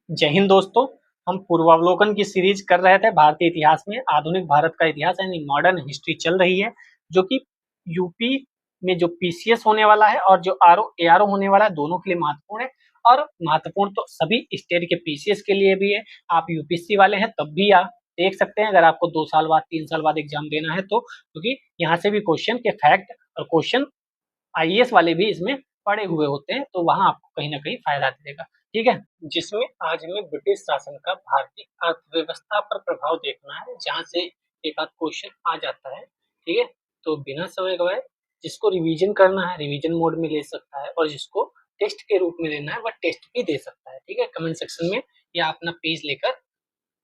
जय हिंद दोस्तों। हम पूर्वावलोकन की सीरीज कर रहे थे भारतीय इतिहास में। आधुनिक भारत का इतिहास यानी मॉडर्न हिस्ट्री चल रही है, जो कि यूपी में जो पीसीएस होने वाला है और जो आरओ एआरओ होने वाला है, दोनों के लिए महत्वपूर्ण है। और महत्वपूर्ण तो सभी स्टेट के पीसीएस के लिए भी है। आप यूपीएससी वाले हैं तब भी आप देख सकते हैं, अगर आपको 2 साल बाद 3 साल बाद एग्जाम देना है तो, क्योंकि यहाँ से भी क्वेश्चन के फैक्ट और क्वेश्चन आईएएस वाले भी इसमें पड़े हुए होते हैं, तो वहां आपको कहीं ना कहीं फायदा देगा। ठीक है, जिसमें आज हमें ब्रिटिश शासन का भारतीय अर्थव्यवस्था पर प्रभाव देखना है, जहां से एक आध क्वेश्चन आ जाता है। ठीक है, तो बिना समय गवाए जिसको रिवीजन करना है रिवीजन मोड में ले सकता है, और जिसको टेस्ट के रूप में लेना है वह टेस्ट भी दे सकता है। ठीक है, कमेंट सेक्शन में या अपना पेज लेकर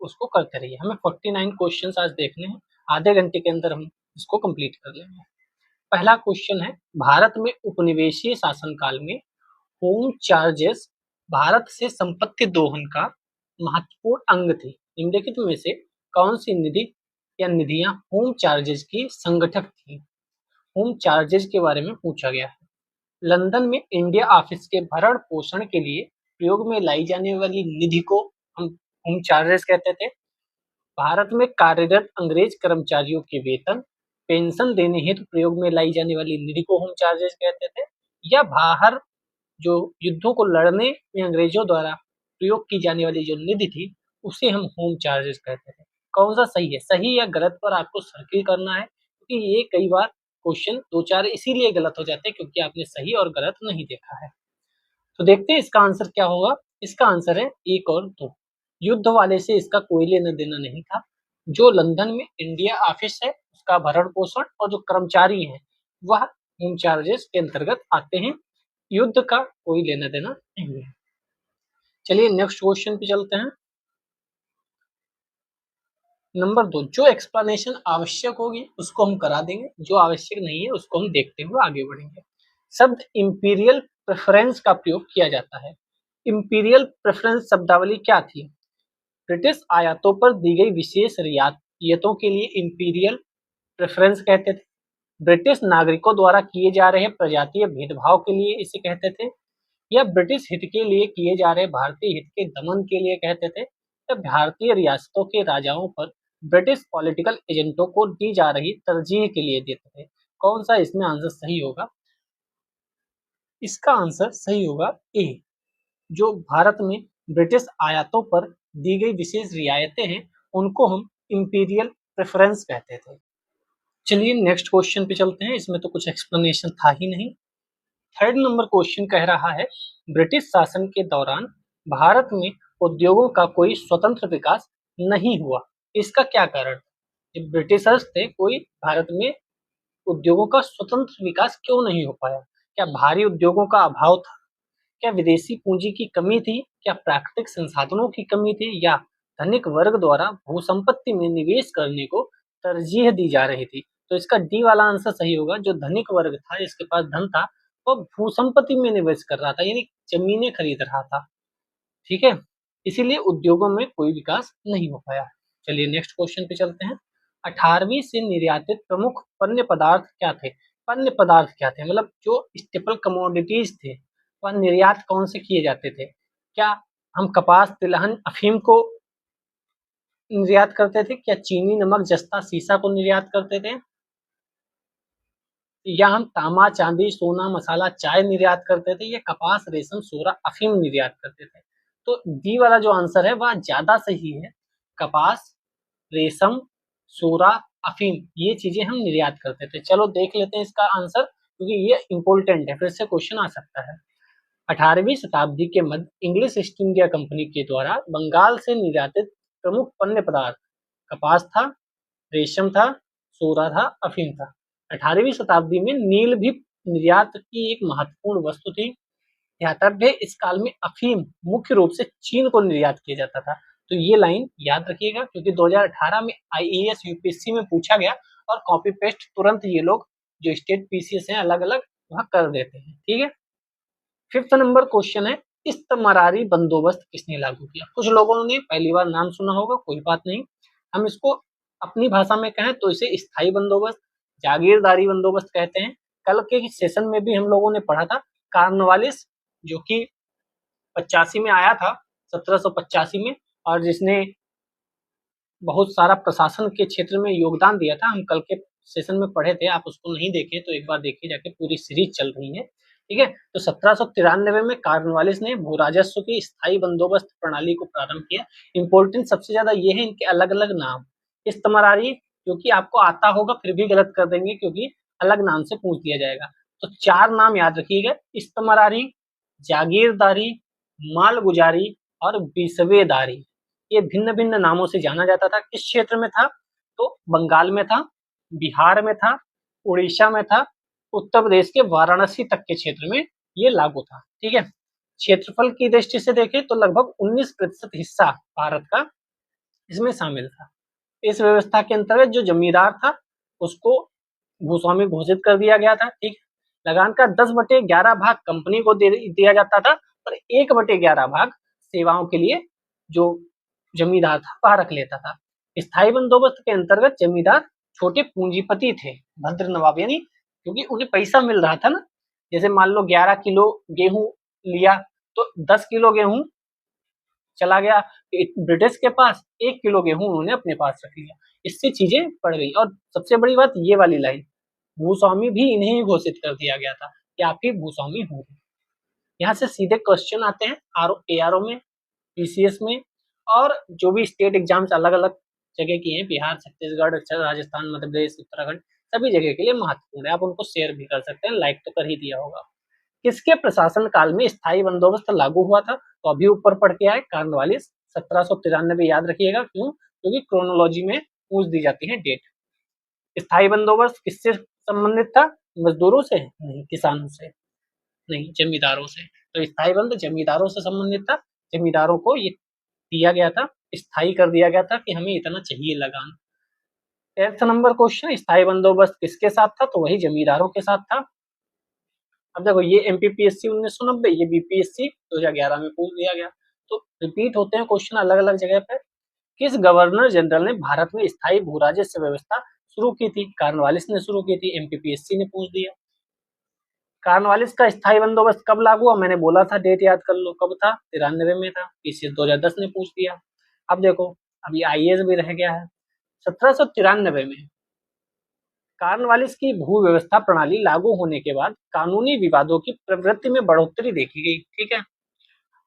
उसको करते रहिए। हमें 49 क्वेश्चन आज देखने हैं, आधे घंटे के अंदर हम इसको कंप्लीट कर लेंगे। पहला क्वेश्चन है, भारत में उपनिवेशीय शासनकाल में होम चार्जेस भारत से संपत्ति दोहन का महत्वपूर्ण अंग थे। निम्नलिखित में से कौन सी निधि या निधियां होम चार्जेस की संगठक थी? होम चार्जेस के बारे में पूछा गया है। लंदन में इंडिया ऑफिस के भरण पोषण के लिए प्रयोग में लाई जाने वाली निधि को हम होम चार्जेस कहते थे। भारत में कार्यरत अंग्रेज कर्मचारियों के वेतन पेंशन देने हेतु प्रयोग में लाई जाने वाली निधि को होम चार्जेस कहते थे। या बाहर जो युद्धों को लड़ने में अंग्रेजों द्वारा प्रयोग की जाने वाली जो निधि थी उसे हम होम चार्जेस कहते थे। कौन सा सही है? सही या गलत पर आपको सर्किल करना है, क्योंकि ये कई बार क्वेश्चन 2-4 इसीलिए गलत हो जाते हैं क्योंकि आपने सही और गलत नहीं देखा है। तो देखते हैं इसका आंसर क्या होगा। इसका आंसर है 1 और 2। युद्ध वाले से इसका कोई लेना देना नहीं था। जो लंदन में इंडिया ऑफिस है उसका भरण पोषण और जो कर्मचारी हैं वह होम चार्जेस के अंतर्गत आते हैं। युद्ध का कोई लेना देना नहीं है। चलिए नेक्स्ट क्वेश्चन पे चलते हैं। नंबर 2, जो एक्सप्लेनेशन आवश्यक होगी उसको हम करा देंगे, जो आवश्यक नहीं है उसको हम देखते हुए आगे बढ़ेंगे। शब्द इंपीरियल प्रेफरेंस का प्रयोग किया जाता है। इंपीरियल प्रेफरेंस शब्दावली क्या थी? ब्रिटिश आयातों पर दी गई विशेष रियायतों के लिए इंपीरियल प्रेफरेंस कहते थे। ब्रिटिश नागरिकों द्वारा किए जा रहे प्रजातीय भेदभाव के लिए इसे कहते थे। या ब्रिटिश हित के लिए किए जा रहे भारतीय हित के दमन के लिए कहते थे। या भारतीय रियासतों के राजाओं पर ब्रिटिश पॉलिटिकल एजेंटों को दी जा रही तरजीह के लिए देते थे। कौन सा इसमें आंसर सही होगा? इसका आंसर सही होगा ए। जो भारत में ब्रिटिश आयातों पर दी गई विशेष रियायतें हैं उनको हम इंपीरियल प्रेफरेंस कहते थे। चलिए नेक्स्ट क्वेश्चन पे चलते हैं। इसमें तो कुछ एक्सप्लेनेशन था ही नहीं। थर्ड नंबर क्वेश्चन कह रहा है, ब्रिटिश शासन के दौरान भारत में उद्योगों का कोई स्वतंत्र विकास नहीं हुआ। इसका क्या कारण? जब ब्रिटिशर्स थे, कोई भारत में उद्योगों का स्वतंत्र विकास क्यों नहीं हो पाया? क्या भारी उद्योगों का अभाव था? क्या विदेशी पूंजी की कमी थी? क्या प्राकृतिक संसाधनों की कमी थी? या धनिक वर्ग द्वारा भूसंपत्ति में निवेश करने को तरजीह दी जा रही थी? तो इसका डी वाला आंसर सही होगा। जो धनिक वर्ग था, जिसके पास धन था, वो भूसंपत्ति में निवेश कर रहा था, यानी जमीनें खरीद रहा था। ठीक है, इसीलिए उद्योगों में कोई विकास नहीं हो पाया। चलिए नेक्स्ट क्वेश्चन पे चलते हैं। 18वीं से निर्यातित प्रमुख पण्य पदार्थ क्या थे? पण्य पदार्थ क्या थे? मतलब जो स्टेपल कमोडिटीज थे वह निर्यात कौन से किए जाते थे? क्या हम कपास, तिलहन, अफीम को निर्यात करते थे? क्या चीनी, नमक, जस्ता, सीसा को निर्यात करते थे? या हम तांबा, चांदी, सोना, मसाला, चाय निर्यात करते थे? या कपास, रेशम, सोरा, अफीम निर्यात करते थे? तो डी वाला जो आंसर है वह ज्यादा सही है। कपास, रेशम, सोरा, अफीम, ये चीजें हम निर्यात करते थे। चलो देख लेते हैं इसका आंसर, क्योंकि ये इंपॉर्टेंट है, फिर से क्वेश्चन आ सकता है। 18वीं शताब्दी के मध्य इंग्लिश ईस्ट इंडिया कंपनी के द्वारा बंगाल से निर्यातित प्रमुख पण्य पदार्थ कपास था, रेशम था, सोरा था, अफीम था। 18वीं शताब्दी में नील भी निर्यात की एक महत्वपूर्ण वस्तु थी। ध्यातव्य, इस काल में अफीम मुख्य रूप से चीन को निर्यात किया जाता था। तो ये लाइन याद रखिएगा, क्योंकि 2018 में आईएएस यूपीएससी में पूछा गया और कॉपी पेस्ट तुरंत ये लोग जो स्टेट पीसीएस हैं अलग अलग वहां कर देते हैं। ठीक है, फिफ्थ नंबर क्वेश्चन है, इस्तमरारी बंदोबस्त किसने लागू किया? कुछ लोगों ने पहली बार नाम सुना होगा, कोई बात नहीं, हम इसको अपनी भाषा में कहें तो इसे स्थायी बंदोबस्त, जागीरदारी बंदोबस्त कहते हैं। कल के सेशन में भी हम लोगों ने पढ़ा था कार्नवालिस, जो कि 85 में आया था 1785 में, और जिसने बहुत सारा प्रशासन के क्षेत्र में योगदान दिया था। हम कल के सेशन में पढ़े थे, आप उसको नहीं देखे तो एक बार देखिए जाके, पूरी सीरीज चल रही है, ठीक है। तो 1793 में कॉर्नवालिस ने भू राजस्व की स्थायी बंदोबस्त प्रणाली को प्रारंभ किया। इंपॉर्टेंट सबसे ज्यादा ये है इनके अलग अलग नाम। इस्तमरारी, क्योंकि आपको आता होगा फिर भी गलत कर देंगे क्योंकि अलग नाम से पूछ दिया जाएगा। तो 4 नाम याद रखिएगा, इस्तमरारी, जागीरदारी, मालगुजारी और बिस्वेदारी। ये भिन्न भिन्न नामों से जाना जाता था। किस क्षेत्र में था? तो बंगाल में था, बिहार में था, उड़ीसा में था, उत्तर प्रदेश के वाराणसी तक के क्षेत्र में ये लागू था, ठीक है। क्षेत्रफल की दृष्टि से देखें तो लगभग 19% हिस्सा भारत का इसमें शामिल था। इस व्यवस्था के अंतर्गत जो जमींदार था उसको भूस्वामी घोषित कर दिया गया था, ठीक। लगान का 10/11 भाग कंपनी को दिया जाता था और 1/11 भाग सेवाओं के लिए जो जमींदार था वह रख लेता था। स्थायी बंदोबस्त के अंतर्गत जमींदार छोटे पूंजीपति थे, भद्र नवाब, यानी क्योंकि उन्हें पैसा मिल रहा था ना। जैसे मान लो 11 किलो गेहूं लिया तो 10 किलो गेहूं चला गया ब्रिटिश के पास, 1 किलो गेहूं उन्होंने अपने पास रख लिया। इससे चीजें बढ़ गई। और सबसे बड़ी बात ये वाली लाइन, भूस्वामी भी इन्हें ही घोषित कर दिया गया था कि आप ही भूस्वामी होंगे। यहाँ से सीधे क्वेश्चन आते हैं ARO में, PCS में, और जो भी स्टेट एग्जाम्स अलग अलग जगह की हैं, बिहार, छत्तीसगढ़, राजस्थान, मध्य प्रदेश, उत्तराखंड, सभी जगह के लिए महत्वपूर्ण है। आप उनको शेयर भी कर सकते हैं, लाइक तो कर ही दिया होगा। किसके प्रशासन काल में स्थायी बंदोबस्त लागू हुआ था? तो अभी ऊपर पढ़ के आए, कॉर्नवालिस 1793 याद रखिएगा। क्यों? क्योंकि क्रोनोलॉजी में पूछ दी जाती है डेट। स्थायी बंदोबस्त किससे संबंधित था? मजदूरों से नहीं, किसानों से नहीं, जमींदारों से। तो स्थायी बंद जमींदारों से संबंधित था। जमींदारों को ये दिया गया था, स्थायी कर दिया गया था कि हमें इतना चाहिए लगान। 8th नंबर क्वेश्चन, स्थायी बंदोबस्त किसके साथ था? तो वही जमींदारों के साथ था। अब देखो ये MPPSC 1990, ये BPSC 2011 में पूछ दिया गया। तो रिपीट होते हैं क्वेश्चन अलग अलग जगह पे। किस गवर्नर जनरल ने भारत में स्थायी भू राजस्व व्यवस्था शुरू की थी? कॉर्नवालिस ने शुरू की थी, MPPSC ने पूछ दिया। कॉर्नवालिस का स्थायी बंदोबस्त कब लागू हुआ? मैंने बोला था, डेट याद कर लो, कब था? 93 में था। PCS 2010 ने पूछ दिया। अब देखो, अभी IAS भी रह गया है। 1793 में कॉर्नवालिस की भू व्यवस्था प्रणाली लागू होने के बाद कानूनी विवादों की प्रवृत्ति में बढ़ोतरी देखी गई, ठीक है।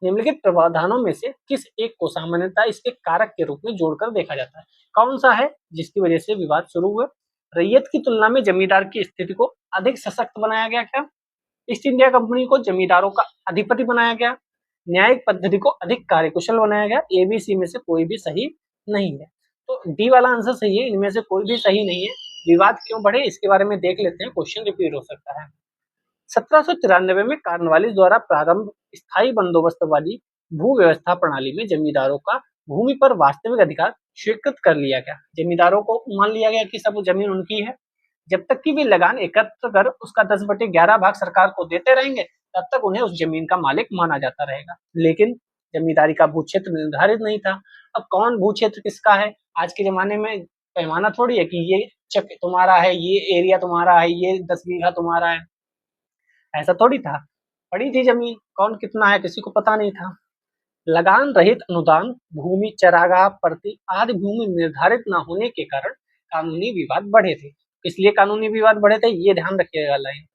निम्नलिखित प्रावधानों में से किस एक को सामान्यतः इसके कारक के रूप में जोड़कर देखा जाता है? कौन सा है जिसकी वजह से विवाद शुरू हुए? रैयत की तुलना में जमींदार की स्थिति को अधिक सशक्त बनाया गया क्या? ईस्ट इंडिया कंपनी को जमींदारों का अधिपति बनाया गया? न्यायिक पद्धति को अधिक कार्यकुशल बनाया गया? ABC में से कोई भी सही नहीं है। तो D वाला आंसर सही है, इनमें से कोई भी सही नहीं है। विवाद क्यों बढ़े इसके बारे में देख लेते हैं, क्वेश्चन रिपीट हो सकता है। 1793 में कॉर्नवालिस द्वारा प्रारंभ स्थायी बंदोबस्त वाली भू व्यवस्था प्रणाली में जमींदारों का भूमि पर वास्तविक अधिकार स्वीकृत कर लिया गया। जमींदारों को मान लिया गया कि सब जमीन उनकी है। जब तक कि वे लगान एकत्र कर उसका 10/11 भाग सरकार को देते रहेंगे तब तक उन्हें उस जमीन का मालिक माना जाता रहेगा। लेकिन जमींदारी का भू क्षेत्र निर्धारित नहीं था। अब कौन भू क्षेत्र किसका है? आज के जमाने में पैमाना थोड़ी है कि ये चक तुम्हारा है, ये एरिया तुम्हारा है, ये 10 बीघा तुम्हारा है। ऐसा थोड़ी था। पड़ी थी जमीन, कौन कितना है किसी को पता नहीं था। लगान रहित अनुदान, भूमि, चरागाह, प्रति आदि भूमि निर्धारित न होने के कारण कानूनी विवाद बढ़े थे। इसलिए कानूनी विवाद बढ़े थे, ये ध्यान रखिएगा लाइन।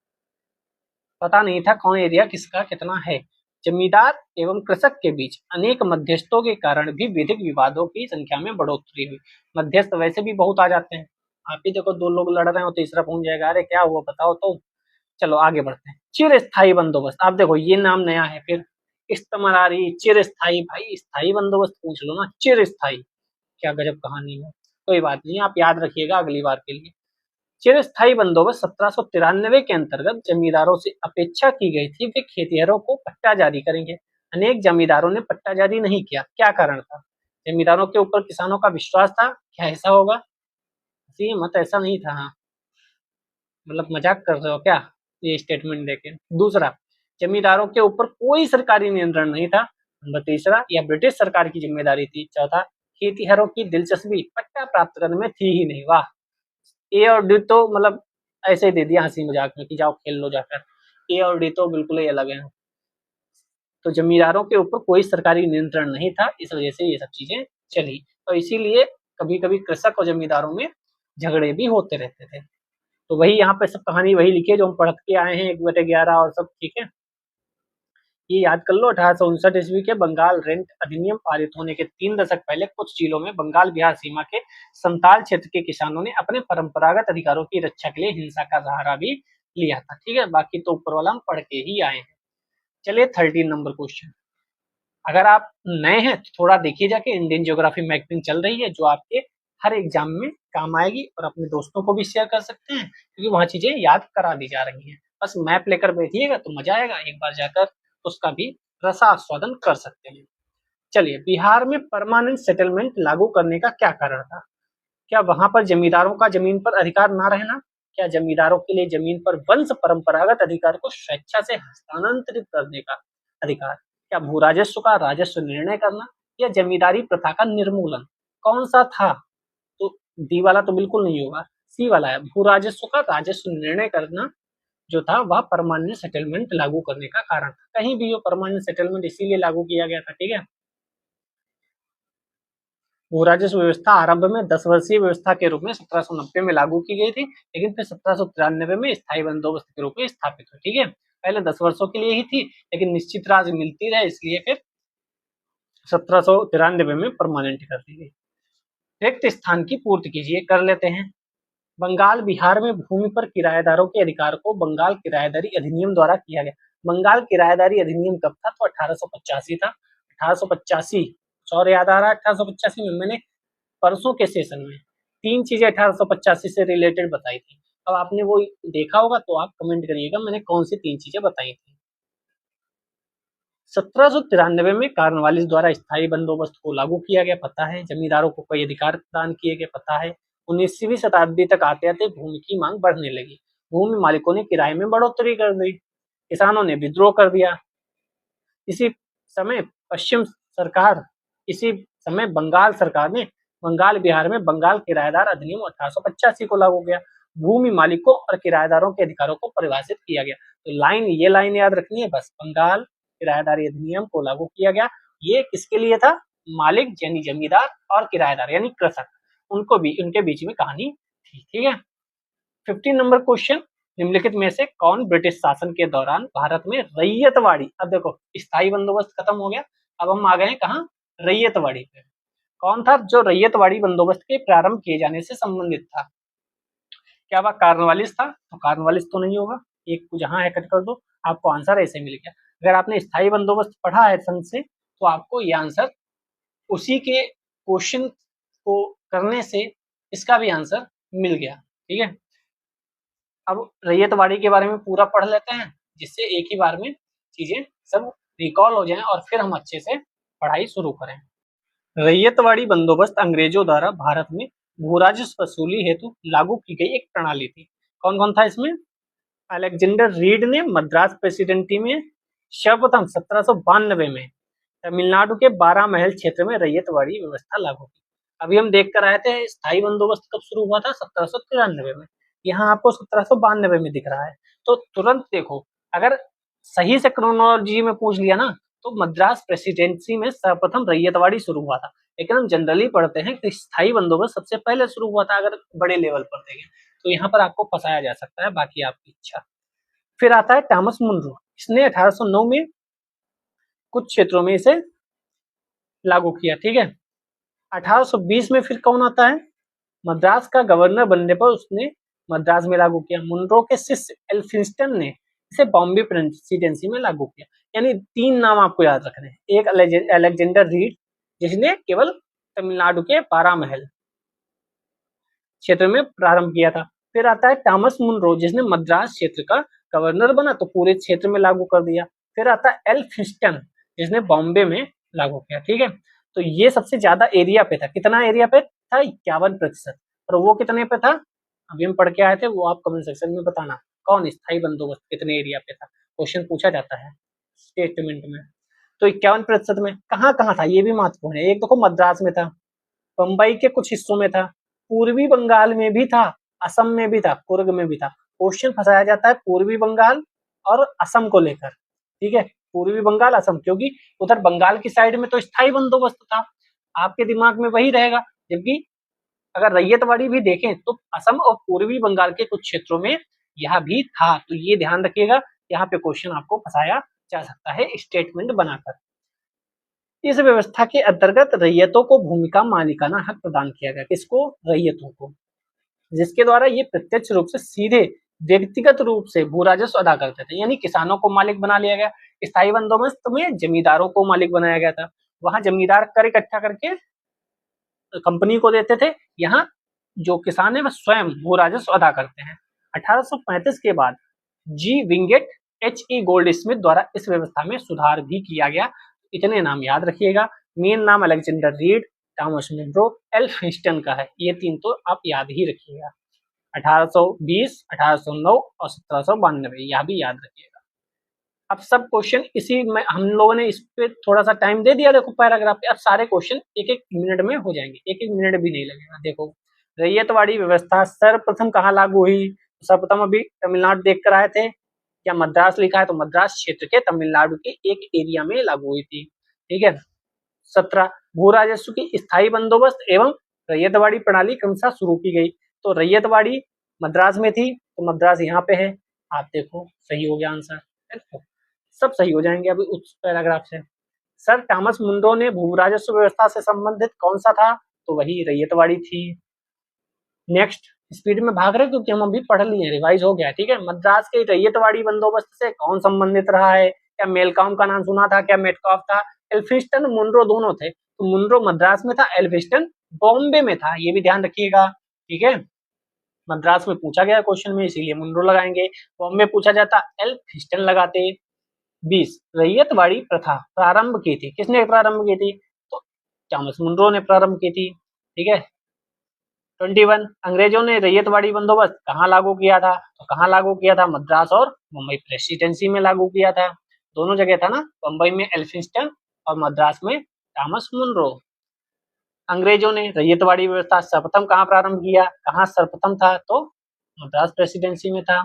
पता नहीं था कौन एरिया किसका कितना है। जमींदार एवं कृषक के बीच अनेक मध्यस्थों के कारण भी विधिक विवादों की संख्या में बढ़ोतरी हुई। मध्यस्थ वैसे भी बहुत आ जाते हैं। आप ही देखो, 2 लोग लड़ रहे हो, तीसरा पहुंच जाएगा, अरे क्या हुआ बताओ तो। चलो आगे बढ़ते हैं। चिरस्थायी बंदोबस्त, आप देखो ये नाम नया है। फिर इस्तमरारी, चिरस्थायी, भाई स्थायी बंदोबस्त पूछ लो ना, चिरस्थायी क्या गजब कहानी है। कोई बात नहीं, आप याद रखिएगा अगली बार के लिए। चिरस्थायी बंदोबस्त 1793 के अंतर्गत जमींदारों से अपेक्षा की गई थी वे खेतिहरों को पट्टा जारी करेंगे। अनेक जमींदारों ने पट्टा जारी नहीं किया, क्या कारण था? जमींदारों के ऊपर किसानों का विश्वास था, क्या ऐसा होगा? जी मत, ऐसा नहीं था। हाँ, मतलब मजाक कर रहे हो क्या ये स्टेटमेंट देके? दूसरा, जमींदारों के ऊपर कोई सरकारी नियंत्रण नहीं था। नंबर तीसरा, यह ब्रिटिश सरकार की जिम्मेदारी थी। चौथा, खेतिहरों की दिलचस्पी पट्टा प्राप्त करने में थी ही नहीं। वाह, ए और डी तो मतलब ऐसे ही दे दिया हंसी मजाक में कि जाओ खेल लो जाकर। ए और डी तो बिल्कुल ही अलग है। तो जमींदारों के ऊपर कोई सरकारी नियंत्रण नहीं था, इस वजह से ये सब चीजें चली, और इसीलिए कभी कभी कृषक और जमींदारों में झगड़े भी होते रहते थे। तो वही यहाँ पे सब कहानी वही लिखी है जो हम पढ़ के आए हैं 1/11 और सब, ठीक है। ये याद कर लो, 1859 ईस्वी के बंगाल रेंट अधिनियम पारित होने के 3 दशक पहले कुछ जिलों में बंगाल बिहार सीमा के संताल क्षेत्र के किसानों ने अपने परंपरागत अधिकारों की रक्षा के लिए हिंसा का सहारा भी लिया था, ठीक है। बाकी तो ऊपर वाला हम पढ़ के ही आए हैं। चलिए 13 नंबर क्वेश्चन। अगर आप नए हैं तो थोड़ा देखिए जाके, इंडियन ज्योग्राफी मैगजीन चल रही है जो आपके हर एग्जाम में काम आएगी, और अपने दोस्तों को भी शेयर कर सकते हैं क्योंकि वहाँ चीजें याद करा दी जा रही हैं। बस मैप लेकर बैठिएगा तो मजा आएगा, एक बार जाकर उसका भी रसास्वादन कर सकते हैं। चलिए, बिहार में परमानेंट सेटलमेंट लागू करने का क्या कारण था? क्या वहां पर जमींदारों का जमीन पर अधिकार ना रहना, क्या जमींदारों के लिए जमीन पर वंश परंपरागत अधिकार को स्वेच्छा से हस्तांतरित करने का अधिकार, क्या भू राजस्व का राजस्व निर्णय करना, या जमींदारी प्रथा का निर्मूलन? कौन सा था? तो डी वाला तो बिल्कुल नहीं होगा, सी वाला है, भू राजस्व का राजस्व निर्णय करना जो था वह परमानेंट सेटलमेंट लागू करने का कारण था। कहीं भी हो परमानेंट सेटलमेंट इसीलिए लागू किया गया था, ठीक है। भू राजस्व व्यवस्था आरंभ में 10 वर्षीय व्यवस्था के रूप में 1790 में लागू की गई थी, लेकिन फिर 1793 में स्थायी बंदोबस्त के रूप में स्थापित हुई, ठीक है। पहले 10 वर्षों के लिए ही थी, लेकिन निश्चित राशि मिलती रहे इसलिए फिर 1793 में परमानेंट कर दी गई। रिक्त स्थान की पूर्ति कीजिए, कर लेते हैं। बंगाल बिहार में भूमि पर किराएदारों के अधिकार को बंगाल किराएदारी अधिनियम द्वारा किया गया। बंगाल किराएदारी अधिनियम कब था? तो 1885 था। 1885 और याद आ रहा है 1885 में मैंने परसों के सेशन में 3 चीजें 1885 से रिलेटेड बताई थी। अब आपने वो देखा होगा तो आप कमेंट करिएगा मैंने कौन सी 3 चीजें बताई थी। 1793 में कार्नवालिस द्वारा स्थायी बंदोबस्त को लागू किया गया, पता है। जमींदारों को कई अधिकार प्रदान किए गए, पता है। 19वीं शताब्दी तक आते आते भूमि की मांग बढ़ने लगी, भूमि मालिकों ने किराए में बढ़ोतरी कर दी, किसानों ने विद्रोह कर दिया। इसी समय पश्चिम सरकार इसी समय बंगाल सरकार ने बंगाल बिहार में बंगाल किराएदार अधिनियम 1885 को लागू किया। भूमि मालिकों और किराएदारों के अधिकारों को परिभाषित किया गया। तो ये लाइन याद रखनी है बस, बंगाल किराएदारी अधिनियम को लागू किया गया। ये किसके लिए था? मालिक यानी जमींदार और किराएदार यानी कृषक, उनको भी उनके बीच में कहानी थी, ठीक है। 15 नंबर क्वेश्चन, निम्नलिखित में से कौन ब्रिटिश शासन के दौरान भारत में रैयतवाड़ी, अब देखो स्थायी बंदोबस्त खत्म हो गया, अब हम आ गए हैं कहाँ? रैयतवाड़ी पे। कौन था जो रैयतवाड़ी बंदोबस्त के प्रारंभ किए जाने से संबंधित था? क्या वह कार्नवालिस था? तो कार्नवालिस तो नहीं होगा, एक जहां है कट कर दो, आपको आंसर ऐसे मिल गया। अगर आपने स्थायी बंदोबस्त पढ़ा है संघ से तो आपको ये आंसर उसी के क्वेश्चन को करने से इसका भी आंसर मिल गया, ठीक है। अब रैयतवाड़ी के बारे में पूरा पढ़ लेते हैं जिससे एक ही बार में चीजें सब रिकॉल हो जाएं और फिर हम अच्छे से पढ़ाई शुरू करें। रैयतवाड़ी बंदोबस्त अंग्रेजों द्वारा भारत में भू राजस्व वसूली हेतु लागू की गई एक प्रणाली थी। कौन कौन था इसमें? अलेक्जेंडर रीड ने मद्रास प्रेसिडेंसी में सर्वप्रथम 1792 में तमिलनाडु के 12 महल क्षेत्र में रैयतवाड़ी व्यवस्था लागू की। अभी हम देख कर आए थे स्थायी बंदोबस्त कब शुरू हुआ था? 1793 में। यहाँ आपको 1792 में दिख रहा है, तो तुरंत देखो, अगर सही से क्रोनोलॉजी में पूछ लिया ना तो मद्रास प्रेसिडेंसी में सर्वप्रथम रैयतवाड़ी शुरू हुआ था, लेकिन हम जनरली पढ़ते हैं कि स्थायी बंदोबस्त सबसे पहले शुरू हुआ था। अगर बड़े लेवल पर देखें तो यहाँ पर आपको फंसाया जा सकता है, बाकी आपकी इच्छा। फिर आता है थॉमस मुनरो, इसने 1809 में कुछ क्षेत्रों में इसे लागू किया, ठीक है। 1820 में फिर कौन आता है? मद्रास का गवर्नर बनने पर उसने मद्रास में लागू किया। मुनरो के शिष्य एल्फिंस्टन ने इसे बॉम्बे प्रेसिडेंसी में लागू किया। यानी 3 नाम आपको याद रखने हैं। एक अलेक्जेंडर रीड जिसने केवल तमिलनाडु के 12 महल क्षेत्र में प्रारंभ किया था। फिर आता है थॉमस मुनरो जिसने मद्रास क्षेत्र का गवर्नर बना तो पूरे क्षेत्र में लागू कर दिया। फिर आता है एल्फिंस्टन जिसने बॉम्बे में लागू किया, ठीक है। तो ये सबसे ज्यादा एरिया पे था। कितना एरिया पे था? 51%। और वो कितने पे था? अभी हम पढ़ के आए थे, वो आप कमेंट सेक्शन में बताना कौन स्थायी बंदोबस्त कितने एरिया पे था। क्वेश्चन पूछा जाता है स्टेटमेंट में। तो 51% में कहाँ कहाँ था ये भी महत्वपूर्ण है। एक देखो मद्रास में था, बम्बई के कुछ हिस्सों में था, पूर्वी बंगाल में भी था, असम में भी था, कुर्ग में भी था। क्वेश्चन फंसाया जाता है पूर्वी बंगाल और असम को लेकर, ठीक है। पूर्वी बंगाल असम, क्योंकि उधर बंगाल की साइड में तो स्थायी बंदोबस्त था, आपके दिमाग में वही रहेगा। जबकि अगर रैयतवाड़ी भी देखें तो असम और पूर्वी बंगाल के कुछ क्षेत्रों में यह भी था, तो ये ध्यान रखिएगा, यहाँ पे क्वेश्चन आपको फंसाया जा सकता है स्टेटमेंट बनाकर। इस व्यवस्था के अंतर्गत रैयतों को भूमि का मालिकाना हक प्रदान किया गया, किसको? रैयतों को, जिसके द्वारा ये प्रत्यक्ष रूप से सीधे व्यक्तिगत रूप से भू राजस्व अदा करते थे, यानी किसानों को मालिक बना लिया गया। स्थायी बंदोबस्त में जमींदारों को मालिक बनाया गया था, वहां जमींदार कर इकट्ठा करके कंपनी को देते थे, यहाँ जो किसान है वह स्वयं भू राजस्व अदा करते हैं। 1835 के बाद जी विंगेट H.E. गोल्ड स्मिथ द्वारा इस व्यवस्था में सुधार भी किया गया। इतने नाम याद रखिएगा, मेन नाम Alexander Reid, Thomas Munro, Elphinstone का है, ये तीन तो आप याद ही रखिएगा। 1820, 1809 और 1792, यह भी याद रखिएगा। अब सब क्वेश्चन इसी में हम लोगों ने इस पे थोड़ा सा टाइम दे दिया, देखो पैराग्राफ पे, अब सारे क्वेश्चन एक एक मिनट में हो जाएंगे, एक एक मिनट भी नहीं लगेगा। देखो, रैयतवाड़ी व्यवस्था सर्वप्रथम कहाँ लागू हुई? सर्वप्रथम अभी तमिलनाडु देख कर आए थे, क्या मद्रास लिखा है तो मद्रास क्षेत्र के तमिलनाडु के एक एरिया में लागू हुई थी, ठीक है। 17 भू राजस्व की स्थायी बंदोबस्त एवं रैयतवाड़ी प्रणाली क्रमशः शुरू की गई, तो रैयतवाड़ी मद्रास में थी, तो मद्रास यहाँ पे है, आप देखो सही हो गया आंसर, सब सही हो जाएंगे अभी उस पैराग्राफ से। सर थॉमस मुनरो ने भू राजस्व व्यवस्था से संबंधित कौन सा था? तो वही रैयतवाड़ी थी। नेक्स्ट, स्पीड में भाग रहे क्योंकि हम अभी पढ़ लिए, रिवाइज हो गया, ठीक है। मद्रास के रैयतवाड़ी बंदोबस्त से कौन संबंधित रहा है? क्या मेलकॉम का नाम सुना था, क्या मेटकॉफ था? एल्फिंस्टन मुनरो दोनों थे, तो मुनरो मद्रास में था, एल्फिंस्टन बॉम्बे में था, ये भी ध्यान रखिएगा, ठीक है। मद्रास में पूछा गया क्वेश्चन में, इसीलिए मुनरो लगाएंगे, बॉम्बे पूछा जाता एल्फिंस्टन लगाते। 20 रैयतवाड़ी प्रथा प्रारंभ की थी, किसने प्रारंभ की थी? तो थॉमस मुनरो ने प्रारंभ की थी, ठीक है। 21 अंग्रेजों ने रैयतवाड़ी बंदोबस्त कहाँ लागू किया था? तो कहाँ लागू किया था? मद्रास और मुंबई प्रेसिडेंसी में लागू किया था, दोनों जगह था ना, बम्बई में एल्फिंस्टन और मद्रास में थॉमस मुनरो। अंग्रेजों ने रैयतवाड़ी व्यवस्था सर्वप्रथम कहाँ प्रारंभ किया, कहाँ सर्वप्रथम था? तो मद्रास प्रेसिडेंसी में था।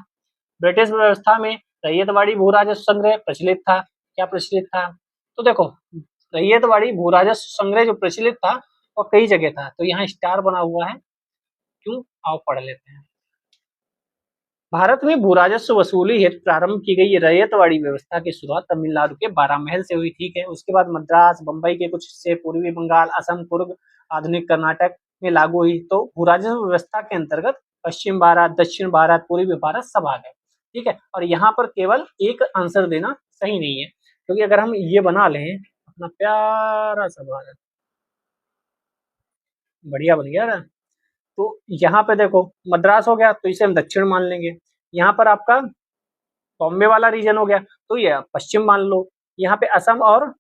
ब्रिटिश व्यवस्था में रैयतवाड़ी भू राजस्व संग्रह प्रचलित था, क्या प्रचलित था? तो देखो, रैयतवाड़ी भू राजस्व संग्रह जो प्रचलित था वो कई जगह था, तो यहाँ स्टार बना हुआ है, क्यों? आओ पढ़ लेते हैं। भारत में भू राजस्व वसूली हेतु प्रारंभ की गई रैयतवाड़ी व्यवस्था की शुरुआत तमिलनाडु के बारामहल से हुई, ठीक है। उसके बाद मद्रास, बंबई के कुछ हिस्से, पूर्वी बंगाल, असम, पूर्व आधुनिक कर्नाटक में लागू हुई। तो भू राजस्व व्यवस्था के अंतर्गत पश्चिम भारत, दक्षिण भारत, पूर्वी भारत सब आ गए, ठीक है। और यहाँ पर केवल एक आंसर देना सही नहीं है, क्योंकि अगर हम ये बना लें अपना प्यारा सा भारत, बढ़िया बन गया ना, तो यहाँ पे देखो मद्रास हो गया, तो इसे हम दक्षिण मान लेंगे। यहाँ पर आपका बॉम्बे वाला रीजन हो गया, तो ये पश्चिम मान लो। यहाँ पे असम, और